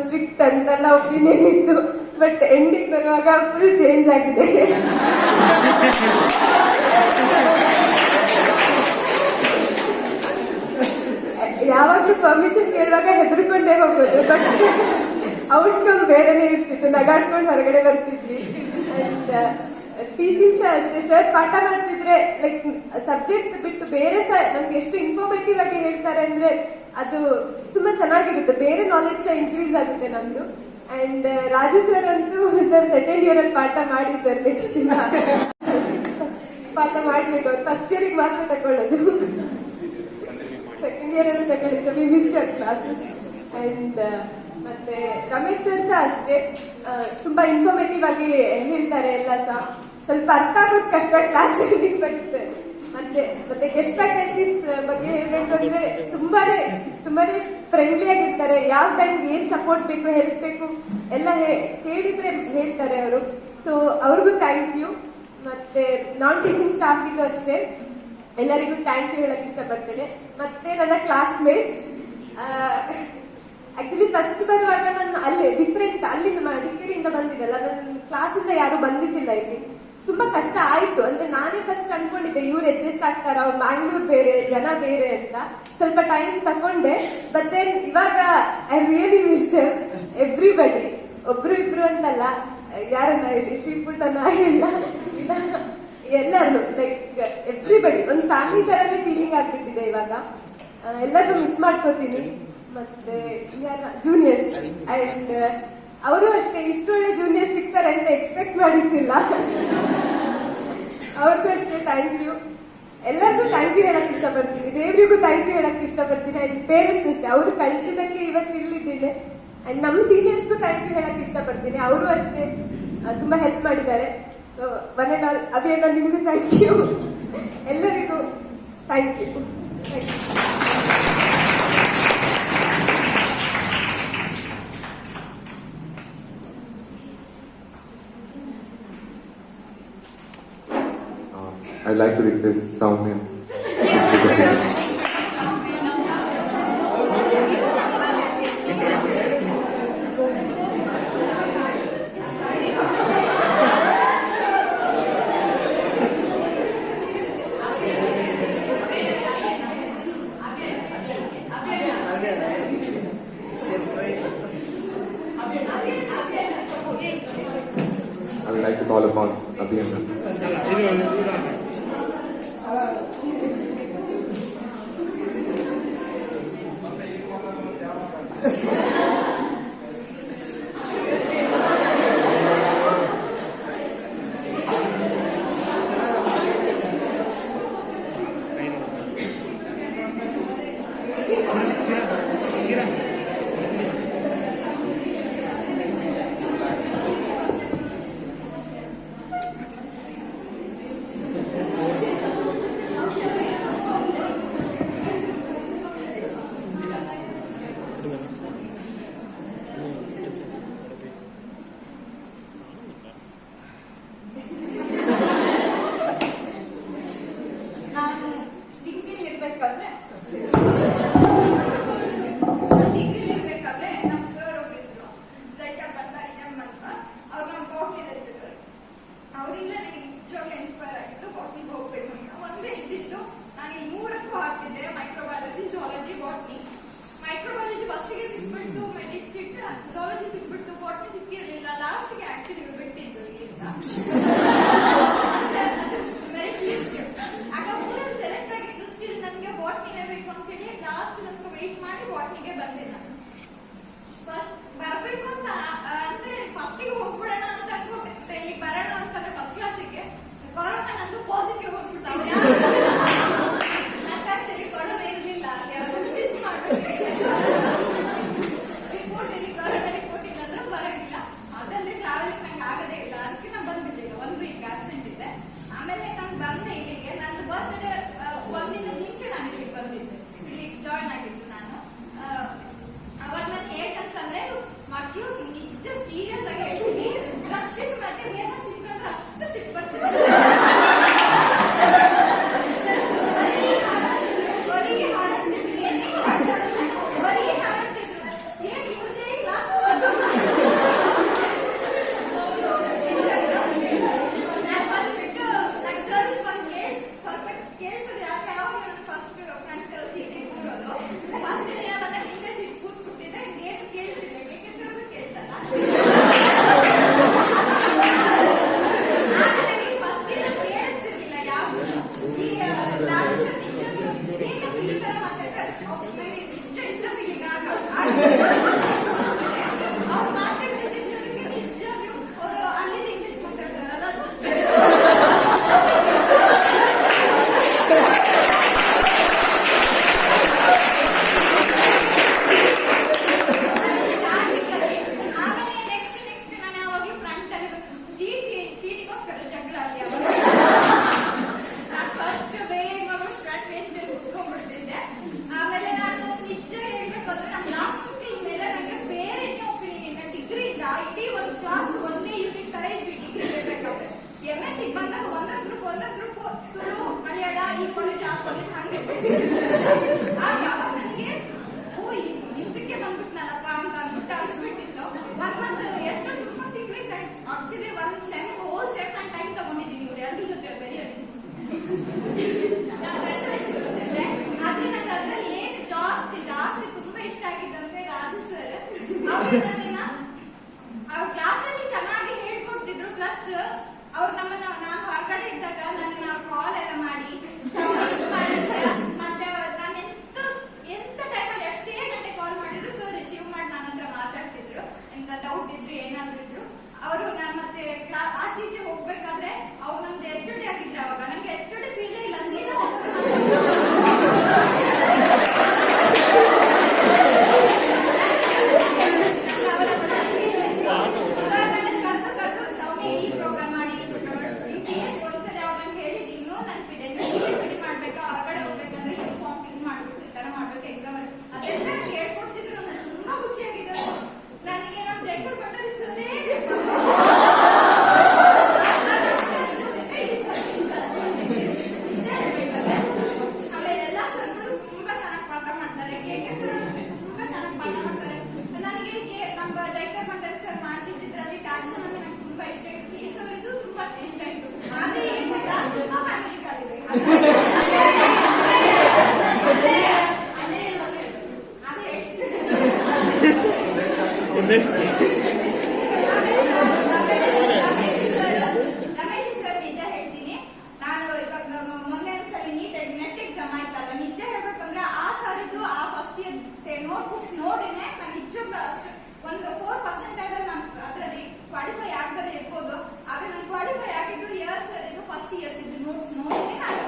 ಸ್ಟ್ರಿಕ್ಟ್ ಅಂತೆಲ್ಲ ಒಪಿನಿಯನ್ ಇತ್ತು. ಬಟ್ ಎಂಡಿಂಗ್ ಬರುವಾಗ ಫುಲ್ ಚೇಂಜ್ ಆಗಿದೆ. ಯಾವಾಗ್ಲೂ ಪರ್ಮಿಷನ್ ಕೇಳುವಾಗ ಹೆದರ್ಕೊಂಡೇ ಹೋಗೋದು. ಬಟ್ ಔಟ್ಕಮ್ ಬೇರೆನೇ ಇರ್ತಿತ್ತು, ನಗಾಡ್ಕೊಂಡು ಹೊರಗಡೆ ಬರ್ತಿದ್ವಿ. ಅಂಡ್ ಟೀಚಿಂಗ್ ಸಹ ಅಷ್ಟೇ, ಸರ್ ಪಾಠ ಮಾಡ್ತಿದ್ರೆ ಲೈಕ್ ಸಬ್ಜೆಕ್ಟ್ ಬಿಟ್ಟು ಬೇರೆ ಸಹ ನಮ್ಗೆ ಎಷ್ಟು ಇನ್ಫಾರ್ಮೇಟಿವ್ ಆಗಿ ಹೇಳ್ತಾರೆ ಅಂದ್ರೆ ಅದು ತುಂಬಾ ಚೆನ್ನಾಗಿರುತ್ತೆ. ಬೇರೆ ನಾಲೆಜ್ ಸಹ ಇನ್ಕ್ರೀಸ್ ಆಗುತ್ತೆ ನಮ್ದು. ಅಂಡ್ ರಾಜು ಸರ್ ಅಂತೂ ಸರ್ ಸೆಕೆಂಡ್ ಇಯರ್ ಅಲ್ಲಿ ಪಾಠ ಮಾಡಿ ಸರ್, ನೆಕ್ಸ್ಟ್ ಇಲ್ಲ ಪಾಠ ಮಾಡ್ಬೇಕು. ಅವ್ರು ಫಸ್ಟ್ ಇಯರಿಗೆ ಮಾತ್ರ ತಗೊಳ್ಳೋದು, ಸೆಕೆಂಡ್ ಇಯರ್ ಅಲ್ಲಿ ತಗೊಳ್ಳಿದ್ದು. We miss sir classes. And ಮತ್ತೆ ರಮೇಶ್ ಸರ್ ಸಹ ಅಷ್ಟೇ, ತುಂಬಾ ಇನ್ಫಾರ್ಮೇಟಿವ್ ಆಗಿ ಹೇಳ್ತಾರೆ ಎಲ್ಲ ಸಹ. ಸ್ವಲ್ಪ ಅರ್ಥ ಆಗೋದು ಕಷ್ಟ ಕ್ಲಾಸ್ ಅಲ್ಲಿ. ಬಟ್ ಮತ್ತೆ ಗೆಸ್ಟ್ ಫ್ಯಾಕಲ್ಟೀಸ್ ಬಗ್ಗೆ ಹೇಳ್ಬೇಕು ಅಂದ್ರೆ ತುಂಬಾನೇ ಫ್ರೆಂಡ್ಲಿ ಆಗಿರ್ತಾರೆ. ಯಾವ ಟೈಮ್ಗೆ ಏನ್ ಸಪೋರ್ಟ್ ಬೇಕು, ಹೆಲ್ಪ್ ಬೇಕು ಎಲ್ಲ ಹೇಳಿದ್ರೆ ಹೇಳ್ತಾರೆ ಅವರು. ಸೊ ಅವ್ರಿಗೂ ಥ್ಯಾಂಕ್ ಯು. ಮತ್ತೆ ನಾನ್ ಟೀಚಿಂಗ್ ಸ್ಟಾಫಿಗೂ ಅಷ್ಟೇ ಎಲ್ಲರಿಗೂ ಥ್ಯಾಂಕ್ ಯು ಹೇಳಕ್ ಇಷ್ಟಪಡ್ತೇನೆ. ಮತ್ತೆ ನನ್ನ ಕ್ಲಾಸ್ಮೇಟ್ಸ್, ಆಕ್ಚುಲಿ ಫಸ್ಟ್ ಬರುವಾಗ ನಾನು ಅಲ್ಲಿ ಡಿಫ್ರೆಂಟ್, ಅಲ್ಲಿಂದ ಮಡಿಕೇರಿಯಿಂದ ಬಂದಿದ್ದಲ್ಲ, ನನ್ನ ಕ್ಲಾಸಿಂದ ಯಾರು ಬಂದಿದ್ದಿಲ್ಲ ಇಲ್ಲಿ. ತುಂಬಾ ಕಷ್ಟ ಆಯ್ತು. ಅಂದ್ರೆ ನಾನೇ ಫಸ್ಟ್ ಅನ್ಕೊಂಡಿದ್ದೆ ಇವ್ರು ಅಡ್ಜಸ್ಟ್ ಆಗ್ತಾರ, ಅವ್ರು ಮ್ಯಾಂಗ್ಳೂರ್ ಬೇರೆ ಜನ ಬೇರೆ ಅಂತ. ಸ್ವಲ್ಪ ಟೈಮ್ ತಗೊಂಡೆ. ಬಟ್ ಇವಾಗ I really miss them everybody. ಒಬ್ರು ಇಬ್ರು ಅಂತಲ್ಲ, ಯಾರನ್ನ ಹೇಳಿ, ಶ್ರೀಪುಟ್ಟನ ಇಲ್ಲ ಎಲ್ಲರೂ ಲೈಕ್ ಎವ್ರಿಬಡಿ ಒಂದು ಫ್ಯಾಮಿಲಿ ತರನೇ ಫೀಲಿಂಗ್ ಆಗ್ಬಿಟ್ಟಿದೆ ಇವಾಗ. ಎಲ್ಲರೂ ಮಿಸ್ ಮಾಡ್ಕೋತೀನಿ. ಮತ್ತೆ ಜೂನಿಯರ್ಸ್ ಅಂಡ್ ಅವರು ಅಷ್ಟೇ, ಇಷ್ಟು ಒಳ್ಳೆ ಜೂನಿಯರ್ಸ್ ಸಿಗ್ತಾರೆ ಅಂತ ಎಕ್ಸ್ಪೆಕ್ಟ್ ಮಾಡಿದ್ದಿಲ್ಲ. ಅವ್ರಿಗೂ ಅಷ್ಟೇ ಥ್ಯಾಂಕ್ ಯು. ಎಲ್ಲರಿಗೂ ಥ್ಯಾಂಕ್ ಯು ಹೇಳಕ್ ಇಷ್ಟಪಡ್ತೀನಿ. ದೇವರಿಗೂ ಥ್ಯಾಂಕ್ ಯು ಹೇಳಕ್ ಇಷ್ಟಪಡ್ತೀನಿ. ಅಂಡ್ ಪೇರೆಂಟ್ಸ್ ಅಷ್ಟೇ, ಅವರು ಕಳಿಸಿದಕ್ಕೆ ಇವತ್ತು ಇಲ್ಲಿದ್ದೀನಿ. ಅಂಡ್ ನಮ್ಮ ಸೀನಿಯರ್ಸ್ಗೂ ಥ್ಯಾಂಕ್ ಯು ಹೇಳಕ್ ಇಷ್ಟಪಡ್ತೀನಿ. ಅವರು ಅಷ್ಟೇ ತುಂಬಾ ಹೆಲ್ಪ್ ಮಾಡಿದ್ದಾರೆ. ಸೊ ಒನ್ ಅಂಡ್ ಆಲ್ ಅಭಿಯಣ್ಣ ನಿಮ್ಗೂ ಥ್ಯಾಂಕ್ ಯು. ಎಲ್ಲರಿಗೂ thank you. I'd like to request Soumya. I would like to call upon Abhiyanna. Next Ramesh sir ನಿಜ ಹೇಳ್ತೀನಿ, ನಾನು ಇವಾಗ ಮೊನ್ನೆ ಒಂದ್ಸಲಿ ನೀಟ್ ಎಕ್ಸಾಮ್ ಆಯ್ತಲ್ಲ, ನಿಜ ಹೇಳ್ಬೇಕಂದ್ರೆ ಆ ಸಾರಿದ್ದು ಆ ಫಸ್ಟ್ ಇಯರ್ ನೋಟ್ ಬುಕ್ಸ್ ನೋಡಿನೇ ನಾನು ನಿಜವಾಗ್ಲೂ ಅಷ್ಟು ಒಂದು 4% ನಾನು ಅದರಲ್ಲಿ ಕ್ವಾಲಿಫೈ ಆಗದೇ ಇರ್ಬೋದು. ಆದ್ರೆ ನಾನು ಕ್ವಾಲಿಫೈ ಆಗಿದ್ದು ಇಯರ್ಸ್ ಇದು ಫಸ್ಟ್ ಇಯರ್ಸ್ ಇದು ನೋಟ್ಸ್ ನೋಡಿನೇ ನಾನು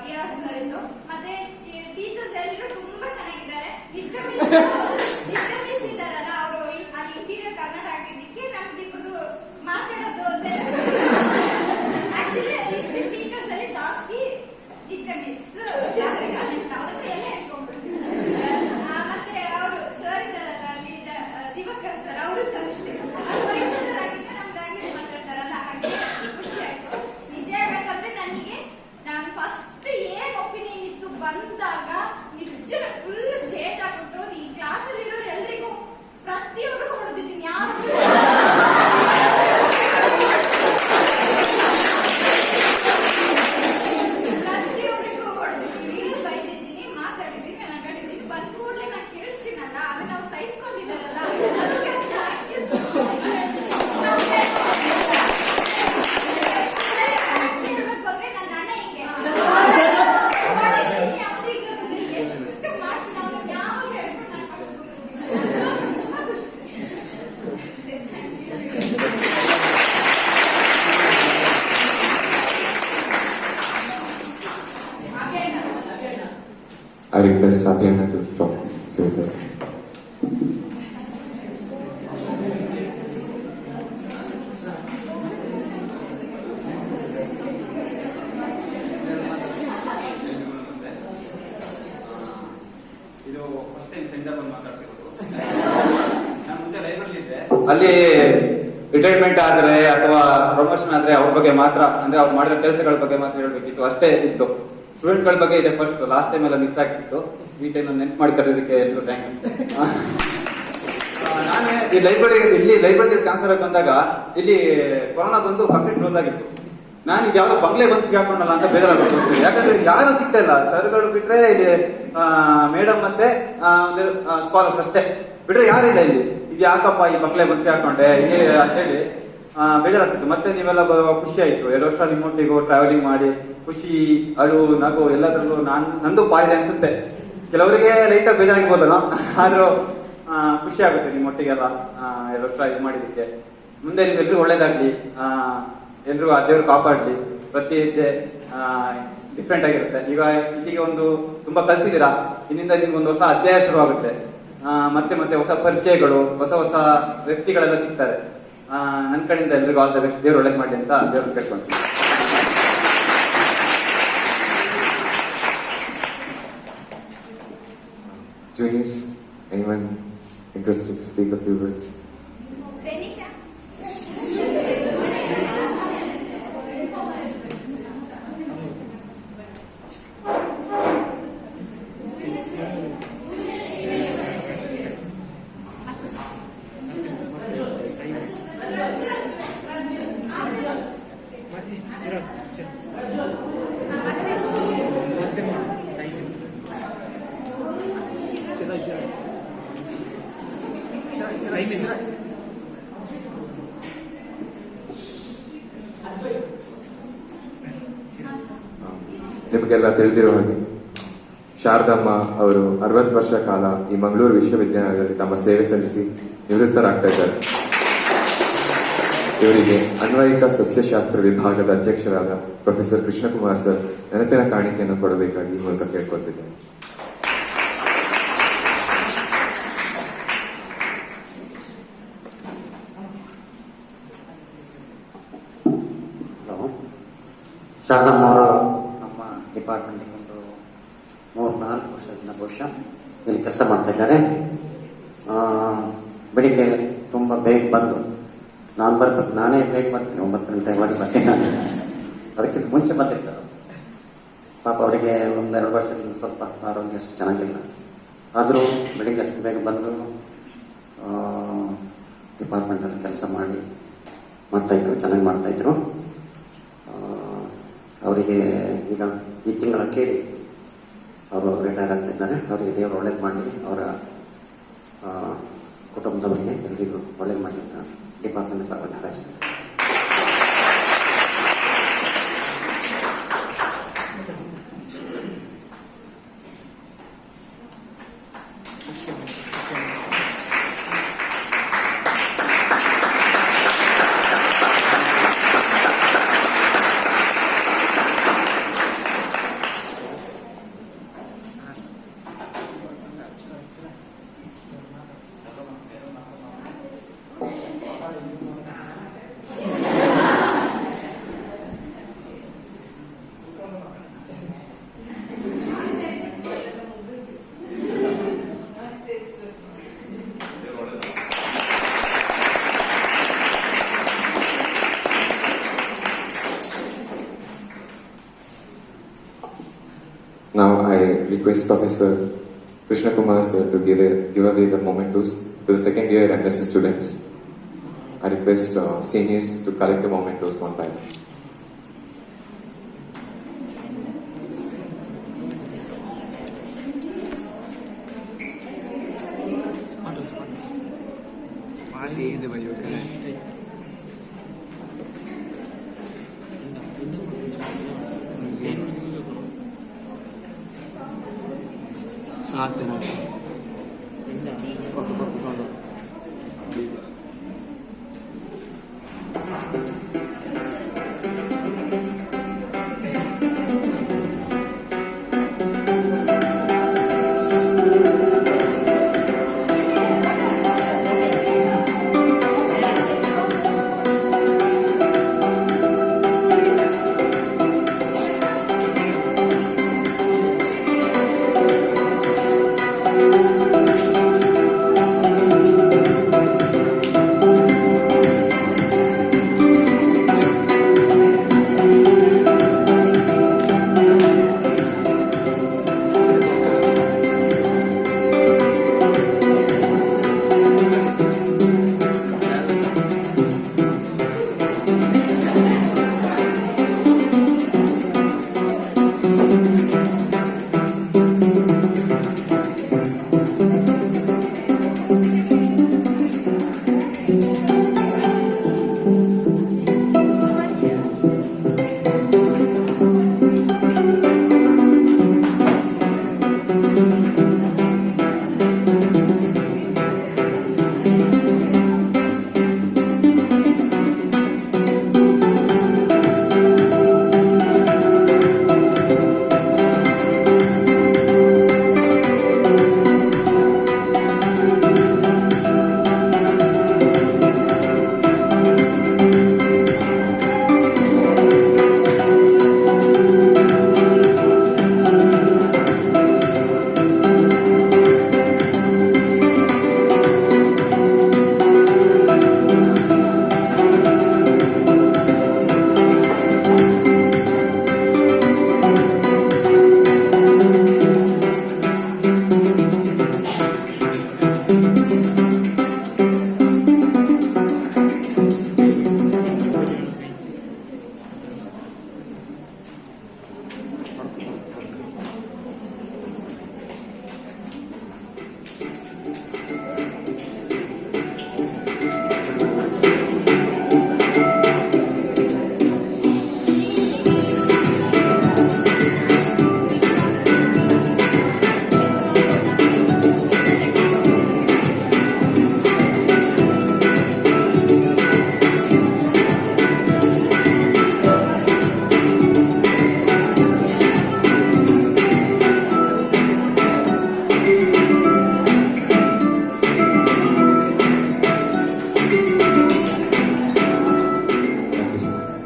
ಇಯರ್ಸ್ ಇದು. ಮತ್ತೆ ಟೀಚರ್ಸ್ ಎಲ್ಲರೂ ತುಂಬಾ ಚೆನ್ನಾಗಿದ್ದಾರೆ. ನಿತ್ಯ ಮಿಸ್ ಇದ್ದಾರಲ್ಲ, ಅವರು ಅಲ್ಲಿ ಇಂಟೀರಿಯರ್ ಕನ್ನಡ ಹಾಕಿದ್ದಕ್ಕೆ ನಮ್ದು ಇಬ್ಬರದು ಮಾತಾಡೋದು ಆಕ್ಚುಲಿ ಟೀಚರ್ಸ್ ಅಲ್ಲಿ ಜಾಸ್ತಿ ನಿತ್ಯ ಮಿಸ್ ಜಾಸ್ತಿ ಅವ್ರತ್ರ ಎಲ್ಲ ಹೇಳ್ಕೊಂಡ್ಬಿಟ್ಟು. ಮತ್ತೆ ಅವರು ಸರ್ ಇದ್ದಾರಲ್ಲ ಅಲ್ಲಿ ದಿವಾಕರ್ ಸರ್, ಅವರು ಸರ್ ವಯಸ್ಸರಾಗಿದ್ದ ನಮ್ ಲ್ಯಾಂಗ್ವೇಜ್ ಮಾತಾಡ್ತಾರಲ್ಲ, ಹಾಗೆ ಖುಷಿ ಆಯ್ತು. ನಿಜ ಹೇಳ್ಬೇಕಂದ್ರೆ ನನಗೆ ನಾನು ಫಸ್ಟ್ ಏನ್ ಒಪಿನಿಯನ್ ಇತ್ತು ಬಂದಾಗ ನಿಜ ಫುಲ್ ಸೇಟ್ ಆಗ್ಬಿಟ್ಟು ಈ ಕ್ಲಾಸ್ ಅಲ್ಲಿ ಇರೋರು ಎಲ್ರಿಗೂ ಪ್ರತಿಯೊಬ್ಬರು ಹೊಡೆದಿದ್ದೀನಿ. ಪ್ರತಿಯೊಬ್ಬರಿಗೂ ಹೊಡೆದಿದ್ದೀನಿ, ಬೈದಿದ್ದೀನಿ, ಮಾತಾಡಿದ್ದೀನಿ, ನಗಾಡಿದ್ದೀನಿ. ಬಂದ ಕೂಡಲೇ ನಾನು ಕೇಳಿಸ್ತೀನಲ್ಲ, ಅದನ್ನ ನಾವು ಸಹಿಸ್ಕೊಂಡಿದ್ದಾರಲ್ಲ, ಅದಕ್ಕೆ ಹೇಳ್ಬೇಕು ಅಂದ್ರೆ ನನ್ನ ಅಣ್ಣ ಹಿಂಗೆ ಅವರಿಗೆ ಎಷ್ಟು ಮಾಡ್ತೀನಿ, ಅವ್ನು ಯಾವಾಗ ಹೇಳ್ಕೊಂಡು ನಾನು ಪಕ್ಕ ಕೂರಿಸ್ತೀನಿ. ತುಂಬಾ ಖುಷಿ. I request Satyana to talk to you. ಇದು ಫಸ್ಟ್ ಟೈಮ್ ಸೆಂಟರ್ ಬಂದು ಮಾತಾಡ್ತಿರೋದು. ನಾನು ಮುಂಚೆ ಲೈಬ್ರರಿ ಇದ್ದೆ. ಅಲ್ಲಿ ರಿಟೈರ್ಮೆಂಟ್ ಆದ್ರೆ ಅಥವಾ ಪ್ರಮೋಷನ್ ಆದ್ರೆ ಅವ್ರ ಬಗ್ಗೆ ಮಾತ್ರ, ಅಂದ್ರೆ ಅವ್ರು ಮಾಡಿರೋ ಕೆಲಸಗಳ ಬಗ್ಗೆ ಮಾತ್ರ ಹೇಳ್ಬೇಕಿತ್ತು, ಅಷ್ಟೇ ಇತ್ತು. ಸ್ಟೂಡೆಂಟ್ ಗಳ ಬಗ್ಗೆ ಇದೆ ಫಸ್ಟ್. ಲಾಸ್ಟ್ ಟೈಮ್ ಎಲ್ಲ ಮಿಸ್ ಆಗಿತ್ತು. ಈ ಟೈಮ್ ನೆನ್ಪು ಮಾಡಿ ಕರೆಯೋದಕ್ಕೆ ಎಲ್ಲರೂ ಥ್ಯಾಂಕ್ ಯು. ನಾನು ಈ ಲೈಬ್ರರಿ ಟ್ರಾನ್ಸ್ಫರ್ ಆಗಿ ಬಂದಾಗ ಇಲ್ಲಿ ಕೊರೋನಾ ಬಂದು ಕಂಪ್ಲೀಟ್ ಕ್ಲೋಸ್ ಆಗಿತ್ತು. ನಾನು ಈಗ ಯಾವ್ದೋ ಬಂಗ್ಲೆ ಬಂದು ಸಿಗಾಕೊಂಡಲ್ಲ ಅಂತ ಬೇಜಾರಾಗ್ಬಿಟ್ಟು, ಯಾಕಂದ್ರೆ ಯಾರು ಸಿಗ್ತಾ ಇಲ್ಲ. ಸರ್ಗಳು ಬಿಟ್ರೆ ಇಲ್ಲಿ ಮೇಡಮ್ ಮತ್ತೆ ಸ್ಕಾಲರ್ಸ್ ಅಷ್ಟೇ ಬಿಟ್ರೆ ಯಾರಿಲ್ಲ ಇಲ್ಲಿ. ಇದು ಯಾಕಪ್ಪ ಈ ಬಂಗ್ಲೆ ಬಂದು ಸಿಗಾಕೊಂಡೆ ಹೀಗೆ ಅಂತೇಳಿ ಬೇಜಾರಾಗ್ತಿತ್ತು. ಮತ್ತೆ ನೀವೆಲ್ಲ ಖುಷಿ ಆಯ್ತು. 2 ವರ್ಷ ನಿಮ್ಮೊಟ್ಟಿಗೂ ಟ್ರಾವೆಲಿಂಗ್ ಮಾಡಿ ಖುಷಿ, ಅಳು, ನಗು ಎಲ್ಲದ್ರಲ್ಲೂ ನಂದು ಪಾಯಿದೆ ಅನ್ಸುತ್ತೆ. ಕೆಲವರಿಗೆ ಲೈಟ್ ಆಗಿ ಬೇಜಾರಾಗಿರ್ಬೋದಲ್ಲ, ಆದ್ರೂ ಖುಷಿ ಆಗುತ್ತೆ ನಿಮ್ಮೊಟ್ಟಿಗೆಲ್ಲ 2 ವರ್ಷ ಇದು ಮಾಡಿದಕ್ಕೆ. ಮುಂದೆ ನಿಮ್ಗೆಲ್ರಿಗೂ ಒಳ್ಳೇದಾಗ್ಲಿ, ಎಲ್ರಿಗೂ ಆ ದೇವ್ರು ಕಾಪಾಡ್ಲಿ. ಪ್ರತಿ ಹೆಜ್ಜೆ ಡಿಫ್ರೆಂಟ್ ಆಗಿರುತ್ತೆ. ಈಗ ಇಲ್ಲಿಗೆ ಒಂದು ತುಂಬಾ ಕಲ್ತಿದ್ದೀರಾ, ಇನ್ನಿಂದ ನಿಮ್ಗೊಂದು ಹೊಸ ಅಧ್ಯಾಯ ಶುರುವಾಗುತ್ತೆ. ಮತ್ತೆ ಮತ್ತೆ ಹೊಸ ಪರಿಚಯಗಳು, ಹೊಸ ಹೊಸ ವ್ಯಕ್ತಿಗಳೆಲ್ಲ ಸಿಗ್ತಾರೆ. ನನ್ನ ಕಡೆಯಿಂದ ಎಲ್ರಿಗೂ ಆಲ್ ದ ಬೆಸ್ಟ್. ದೇವ್ರು ಒಳ್ಳೇದ್ ಮಾಡ್ಲಿ ಅಂತ ದೇವ್ರು ಕೇಳ್ಕೊಂತೀನಿ. Juniors, anyone interested to speak a few words? Renisha. ನಿಮಗೆಲ್ಲ ತಿಳಿದಿರೋ ಹಾಗೆ ಶಾರದಮ್ಮ ಅವರು 60 ವರ್ಷ ಕಾಲ ಈ ಮಂಗಳೂರು ವಿಶ್ವವಿದ್ಯಾಲಯದಲ್ಲಿ ತಮ್ಮ ಸೇವೆ ಸಲ್ಲಿಸಿ ನಿವೃತ್ತರಾಗ್ತಾ ಇದ್ದಾರೆ. ಇವರಿಗೆ ಅನ್ವಯಿಕ ಸಸ್ಯಶಾಸ್ತ್ರ ವಿಭಾಗದ ಅಧ್ಯಕ್ಷರಾದ ಪ್ರೊಫೆಸರ್ ಕೃಷ್ಣಕುಮಾರ್ ಸರ್ ನೆನಪಿನ ಕಾಣಿಕೆಯನ್ನು ಕೊಡಬೇಕಾಗಿ ಈ ಮೂಲಕ ಕೇಳ್ಕೊಳ್ತಿದ್ದೇನೆ. ಶಾರದಮ್ಮ ಅವರು ನಮ್ಮ ಡಿಪಾರ್ಟ್ಮೆಂಟ್ಗೆ ಒಂದು 3-4 ವರ್ಷದಿಂದ ಬಹುಶಃ ಇಲ್ಲಿ ಕೆಲಸ ಮಾಡ್ತಾ ಇದ್ದಾರೆ. ಬೆಳಿಗ್ಗೆ ತುಂಬ ಬೇಗ ಬಂದು ನಾನು ಬರ್ಬೇಕು, ನಾನೇ ಬೇಗ ಬರ್ತೀನಿ, 9 ಗಂಟೆ ಮಾಡಿ ಬರ್ತೀನಿ. ಅದಕ್ಕಿಂತ ಮುಂಚೆ ಬಂದಿರ್ತಾರೆ. ಪಾಪ ಅವರಿಗೆ 1-2 ವರ್ಷದಿಂದ ಸ್ವಲ್ಪ ಆರೋಗ್ಯ ಅಷ್ಟು ಚೆನ್ನಾಗಿಲ್ಲ. ಆದರೂ ಬೆಳಿಗ್ಗೆ ಅಷ್ಟು ಬೇಗ ಬಂದು ಡಿಪಾರ್ಟ್ಮೆಂಟಲ್ಲಿ ಕೆಲಸ ಮಾಡ್ತಾಯಿದ್ರು, ಚೆನ್ನಾಗಿ ಮಾಡ್ತಾಯಿದ್ರು. ಅವರಿಗೆ ಈಗ ಈ ತಿಂಗಳ ಕೇಳಿ ಅವರು ರಿಟೈರ್ ಆಗ್ತಿದ್ದಾರೆ. ಅವರಿಗೆ ದೇವರು ಒಳ್ಳೇದು ಮಾಡಲಿ, ಅವರ ಕುಟುಂಬದವರಿಗೆ ಎಲ್ಲರಿಗೂ ಒಳ್ಳೇದು ಮಾಡಲಿ ಅಂತ ಡಿಪಾರ್ಟ್ಮೆಂಟ್ ಪರವಾಗಿ ಹಾರೈಸ್ತಾರೆ. Now I request Professor Krishna Kumar sir to give away the mementos to the second year MSc students. I request seniors to collect the mementos one by one.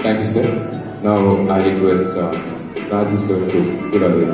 Thank you, sir. Now I request Rajesh sir to give away.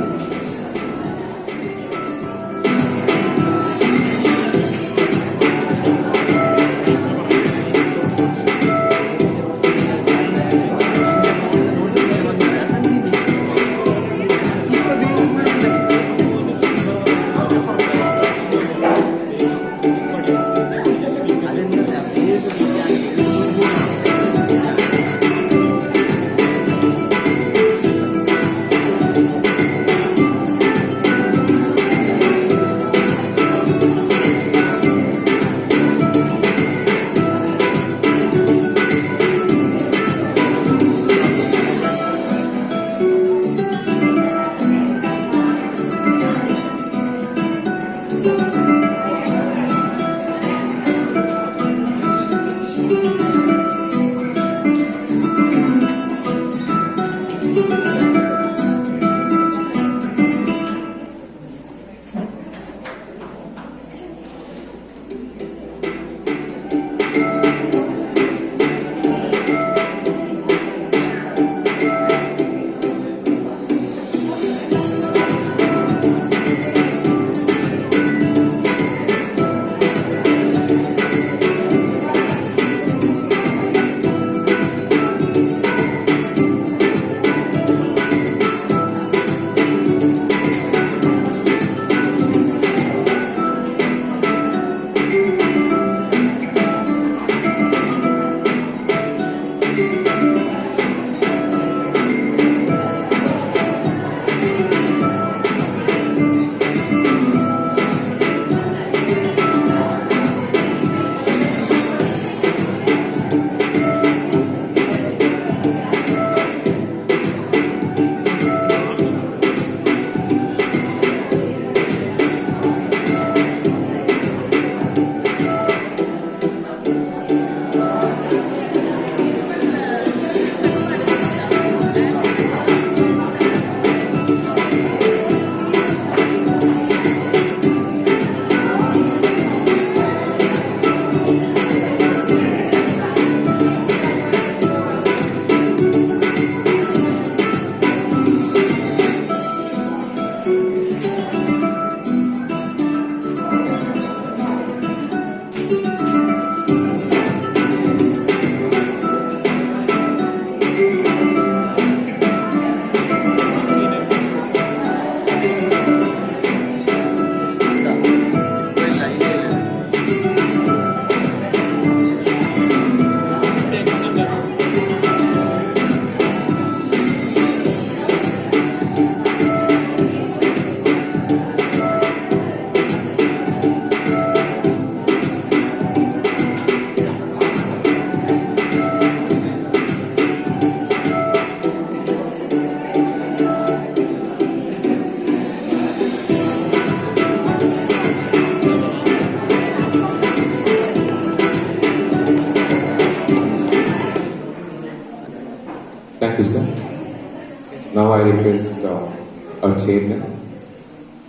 request our chairman,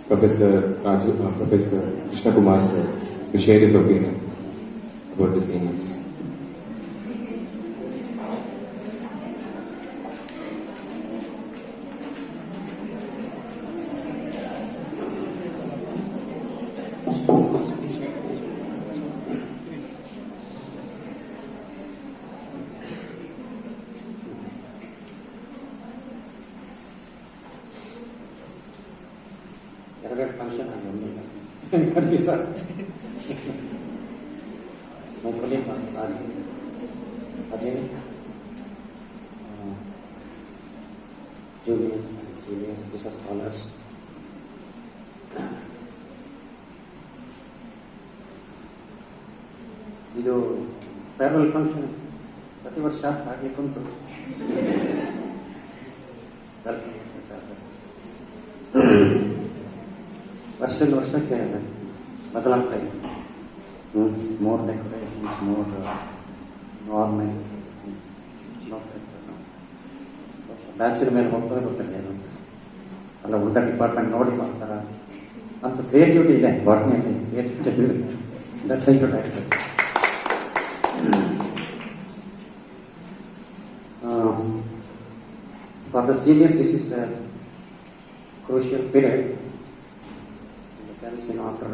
Professor Krishna Kumar sir, to share his opinion about the seniors. ಎರಡು function ಆಗಿ ಒಂದು confuse sir ಮೈಕಲಿ ಅದೇ juniors seniors business scholars ಇದು farewell function ಪ್ರತಿ ವರ್ಷ ಹಾಗೆ ಕುಂತು ವರ್ಷಕ್ಕೆ ಬದಲಾಗ್ತಾ ಇದೆ. ಮೋರ್ ಡೆಕೋರೇಷನ್ಸ್, ಮೋರ್ ನಾರ್ಮಲ್ ನೋಡ್ತಾ ಇರ್ತಾರೆ ನಾವು. ಬ್ಯಾಚರ್ ಮೇಲೆ ಹೋಗ್ತಾ ಗೊತ್ತಿಲ್ಲ ಏನು ಅಲ್ಲ, ಉಳಿದ ಡಿಪಾರ್ಟ್ಮೆಂಟ್ ನೋಡಿ ಮಾಡ್ತಾರ ಅಂತ ಕ್ರಿಯೇಟಿವಿಟಿ ಇದೆ ಬಾಟ್ನಿಯಲ್ಲಿ. Creativity that's I should accept. For the seniors, this is a crucial period. You know, after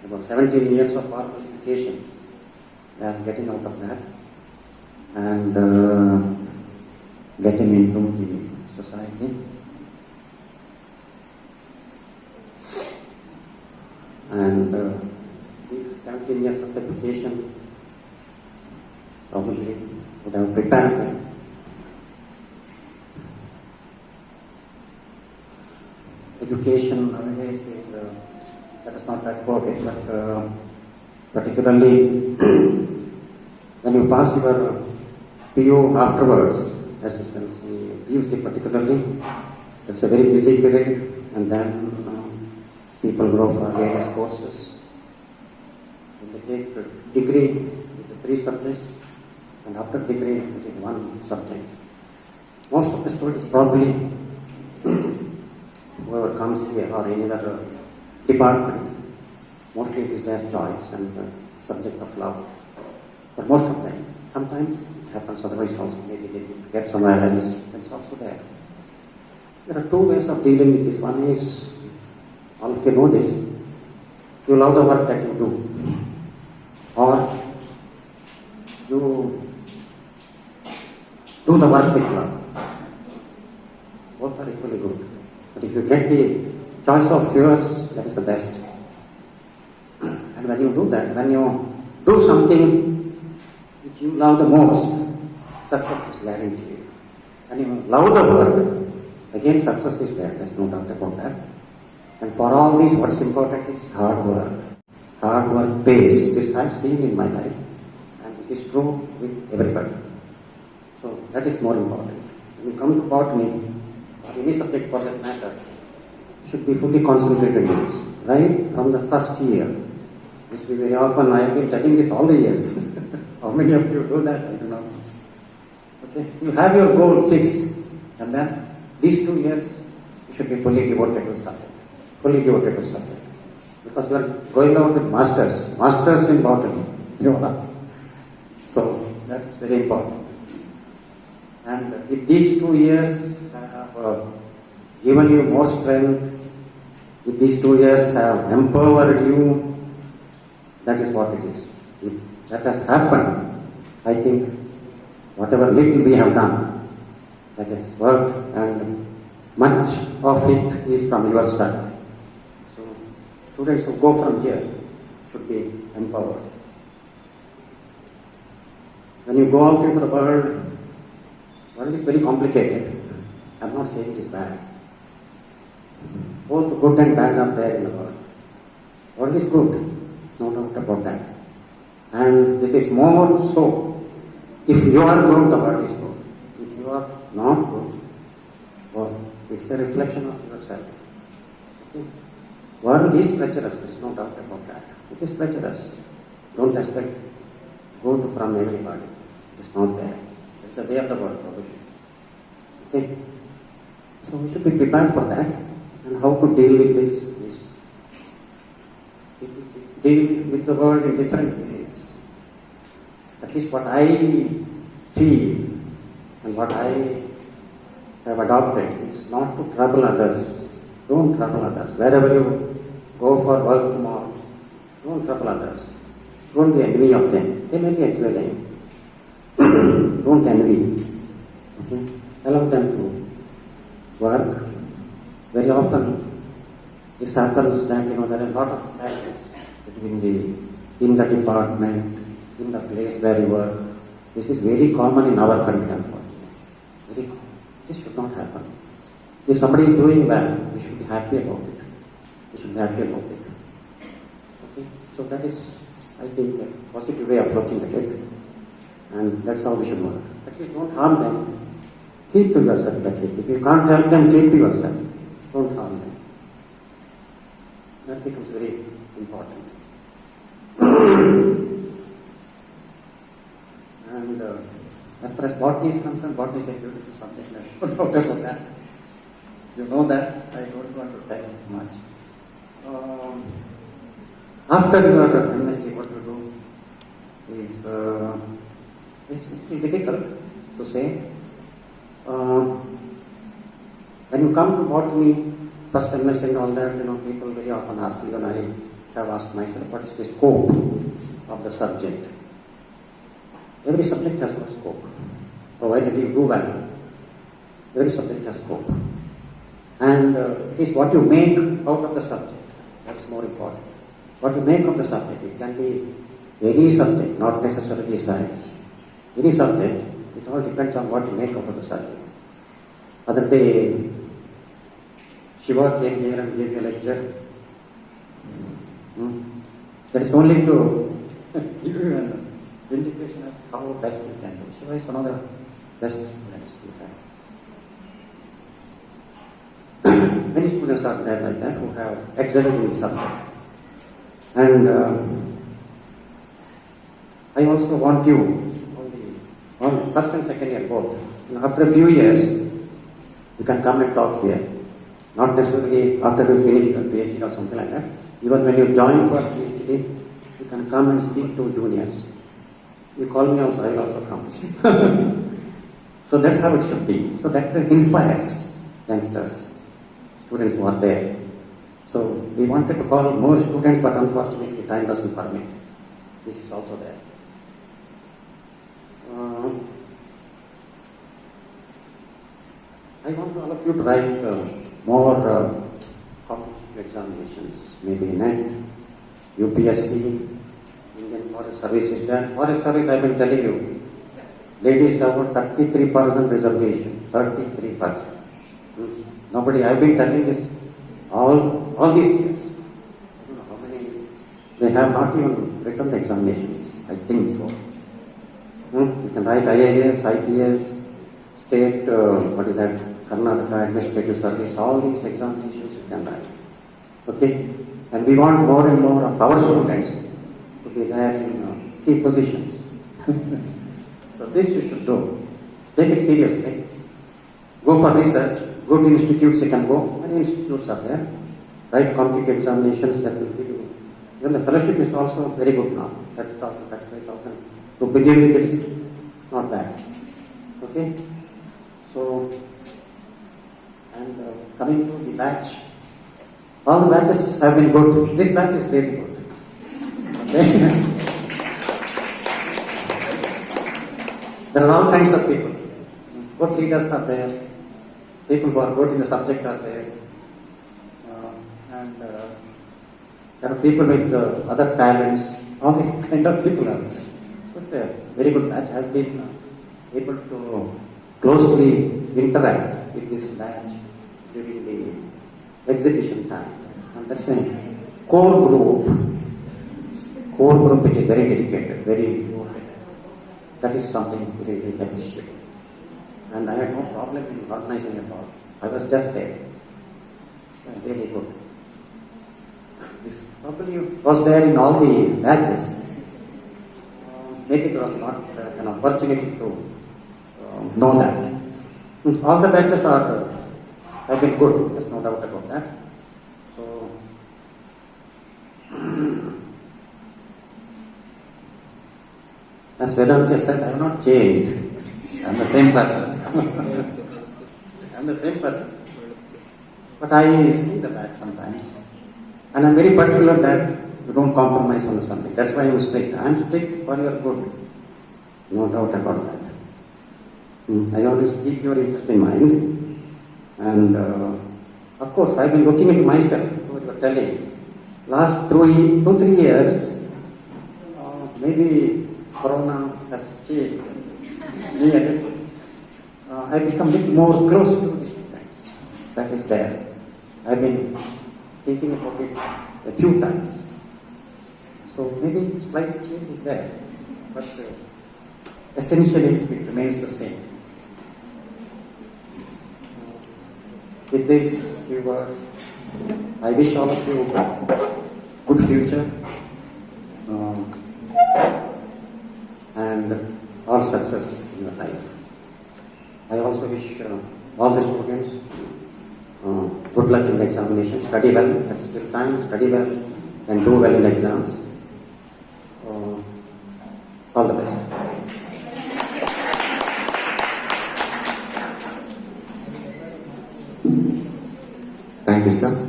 about 17 years of formal education, they are getting out of that and getting into the society. And these 17 years of education probably would have prepared them. Education nowadays is, let us not talk about it, but particularly when you pass your PU afterwards, SSLC, PUC particularly, it's a very busy period, and then people go for various courses. When they take a degree with the 3 subjects, and after degree it is 1 subject. Most of the students probably whoever comes here or any other department, mostly it is their choice and the subject of love. But most of them, sometimes it happens otherwise also, maybe they get somewhere else, it's also there. There are 2 ways of dealing with this. One is, all of you know this, you love the work that you do, or you do the work with love. Both are equally good. But if you get the choice of yours, that is the best. And when you do that, when you do something which you love the most, success is guaranteed. When you love the work, again success is there, there's no doubt about that. And for all this, what is important is hard work. Hard work pays. This I've seen in my life, and this is true with everybody. So that is more important. When you come to botany, or any subject for that matter, should be fully concentrated in this, right from the first year. This will be very often, I have been telling this all the years. How many of you do that? I don't know. Okay, you have your goal fixed, and then these 2 years you should be fully devoted to subject. Fully devoted to subject. Because you are going out with masters in botany. You know. So that's very important. And if these 2 years have given you more strength, if these 2 years have empowered you, that is what it is. If that has happened, I think whatever little we have done, that has worked, and much of it is from your side. So students who go from here should be empowered. When you go out into the world is very complicated. I'm not saying it is bad. Both good and bad are there in the world. World is good, no doubt about that. And this is more so. If you are good, the world is good. If you are not good, well, it's a reflection of yourself. Okay? World is treacherous, there is no doubt about that. It is treacherous. Don't expect good from everybody. It is not there. It's the way of the world, probably. Okay. So we should be prepared for that. And how to deal with this is deal with the world in different ways. At least what I feel and what I have adopted is not to trouble others. Don't trouble others. Wherever you go for work tomorrow, don't trouble others. Don't be envy of them. They may be excelling. Don't envy. Okay? Allow them to work. Very often this happens that there are a lot of clashes in the department, in the place where you work. This is very common in our country, unfortunately. Very common. This should not happen. If somebody is doing well, we should be happy about it. We should be happy about it. Okay? So that is, I think, a positive way of approaching it. And that's how we should work. At least don't harm them. Keep to yourself at least. If you can't help them, keep to yourself. Don't harm them. That becomes very important. And as far as botany is concerned, botany is a beautiful subject. I don't doubt about that. You know that. I don't want to tell much. After your MSc, what you do is it's little difficult to say. When you come to botany, first MSc and all that, people very often ask me, and I have asked myself, what is the scope of the subject? Every subject has got scope, provided you do well. Every subject has scope. And it is what you make out of the subject. That's more important. What you make of the subject. It can be any subject, not necessarily science. Any subject, it all depends on what you make out of the subject. Other day, Shiva came here and gave me a lecture. That is only to give you an indication as how best you can do. Shiva is one of the best students you have. Many students are there like that who have excelled in the subject. And I also want you, on first and second year both, after a few years, you can come and talk here. Not necessarily after you finish your PhD or something like that. Even when you join for PhD, you can come and speak to juniors. You call me also, I will also come. So that's how it should be. So that inspires youngsters, students who are there. So we wanted to call more students, but unfortunately time doesn't permit. This is also there. I want all of you to write more competitive examinations, maybe NET, UPSC, Indian Forest Service is there. Forest Service, I've been telling you, ladies have got 33% reservation, 33%. Nobody, I've been telling this all these years. I don't know how many, they have not even written the examinations, I think so. You can write IAS, IPS, state, Karnataka Administrative Service, all these examinations you can write. Okay? And we want more and more of our students to be there in key positions. So this you should do. Take it seriously. Go for research. Good institutes you can go. Many institutes are there. Write competitive examinations that will give you. Even the fellowship is also very good now. 30,000, 35,000. To begin with, it is not bad. Okay? So, and coming to the batch. All the batches have been good. This batch is very good. Okay? There are all kinds of people. Good leaders are there. People who are good in the subject are there. And there are people with other talents. All these kind of people are there. So it's a very good batch. I have been able to closely interact with this batch during the exhibition time. And that's a core group which is very dedicated, very devoted. That is something really appreciable. And I had no problem in organizing a talk. I was just there. So really good. This probably was there in all the batches. Maybe there was not an opportunity to know that. All the batches have been good, there's no doubt about that. So, as Vedanta said, I have not changed. I'm the same person. I'm the same person. But I see the bad sometimes. And I'm very particular that you don't compromise on something. That's why I'm strict. I'm strict for your good. No doubt about that. I always keep your interest in mind. And of course, I've been looking into myself, what you're telling. Last 2-3 years, maybe Corona has changed me a little. I've become a little more close to the students. That is there. I've been thinking about it a few times. So maybe slight change is there. But essentially, it remains the same. With these few words, I wish all of you good future and all success in your life. I also wish all the students good luck in the examination. Study well, there's still time, study well and do well in the exams. All the best. Thank you, sir.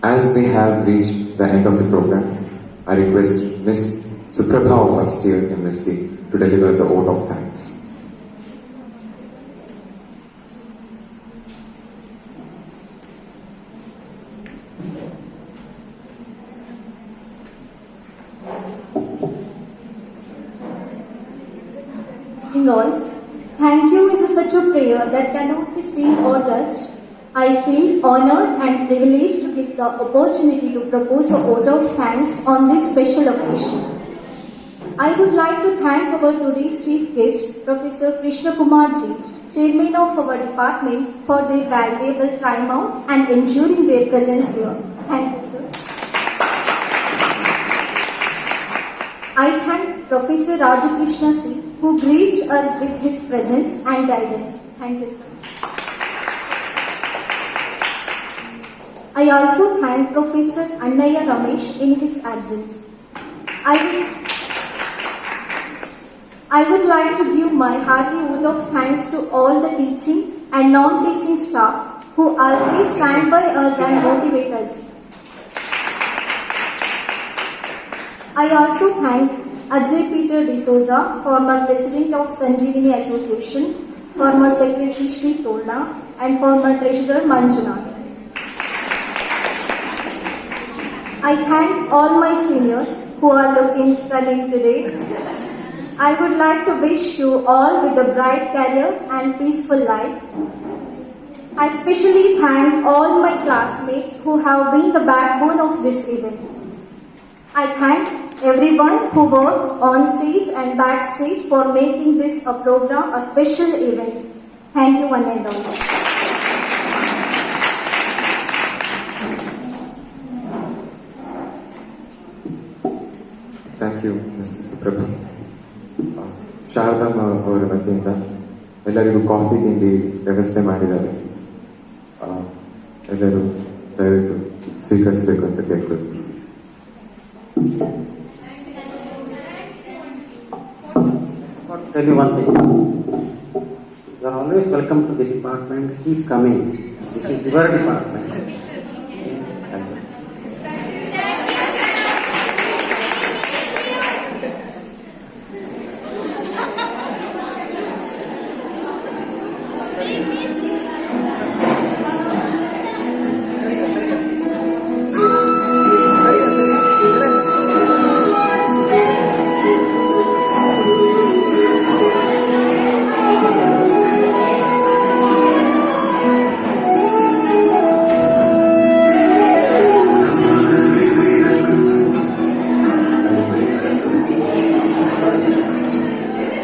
As we have reached the end of the program, I request Ms. Suprabha of first year MSc to deliver the vote of thanks. In all, thank you is such a prayer that cannot be seen or touched. I feel honored and privileged to get the opportunity to propose a vote of thanks on this special occasion. I would like to thank our today's chief guest, Professor Krishna Kumar Ji, Chairman of our department, for their valuable time out and ensuring their presence here. Thank you, sir. I thank Professor Raju Krishna C, who graced us with his presence and guidance. Thank you, sir. I also thank Professor Annaya Ramesh in his absence. I would like to give my hearty vote of thanks to all the teaching and non-teaching staff who always stand by us and motivate us. I also thank Ajay Peter D'Souza, former President of Sanjeevani Association, former Secretary Shri Tolna, and former Treasurer Manjunath. I thank all my seniors who are looking studying today. I would like to wish you all with a bright career and peaceful life. I especially thank all my classmates who have been the backbone of this event. I thank everyone who worked on stage and backstage for making this a program, a special event. Thank you one and all. Thank you, Ms. Suprabha. Sharadamma ಅವರ ವತಿಯಿಂದ ಎಲ್ಲರಿಗೂ coffee ತಿಂಡಿ ವ್ಯವಸ್ಥೆ ಮಾಡಿದ್ದಾರೆ. ಎಲ್ಲರೂ ದಯವಿಟ್ಟು ಸ್ವೀಕರಿಸಬೇಕು ಅಂತ ಕೇಳ್ಕೊಳ್ತೀನಿ. Tell you one thing. You are always welcome to the department. He is coming. This is your department. Thank you.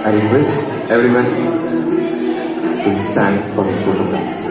I request everyone to stand for the photograph.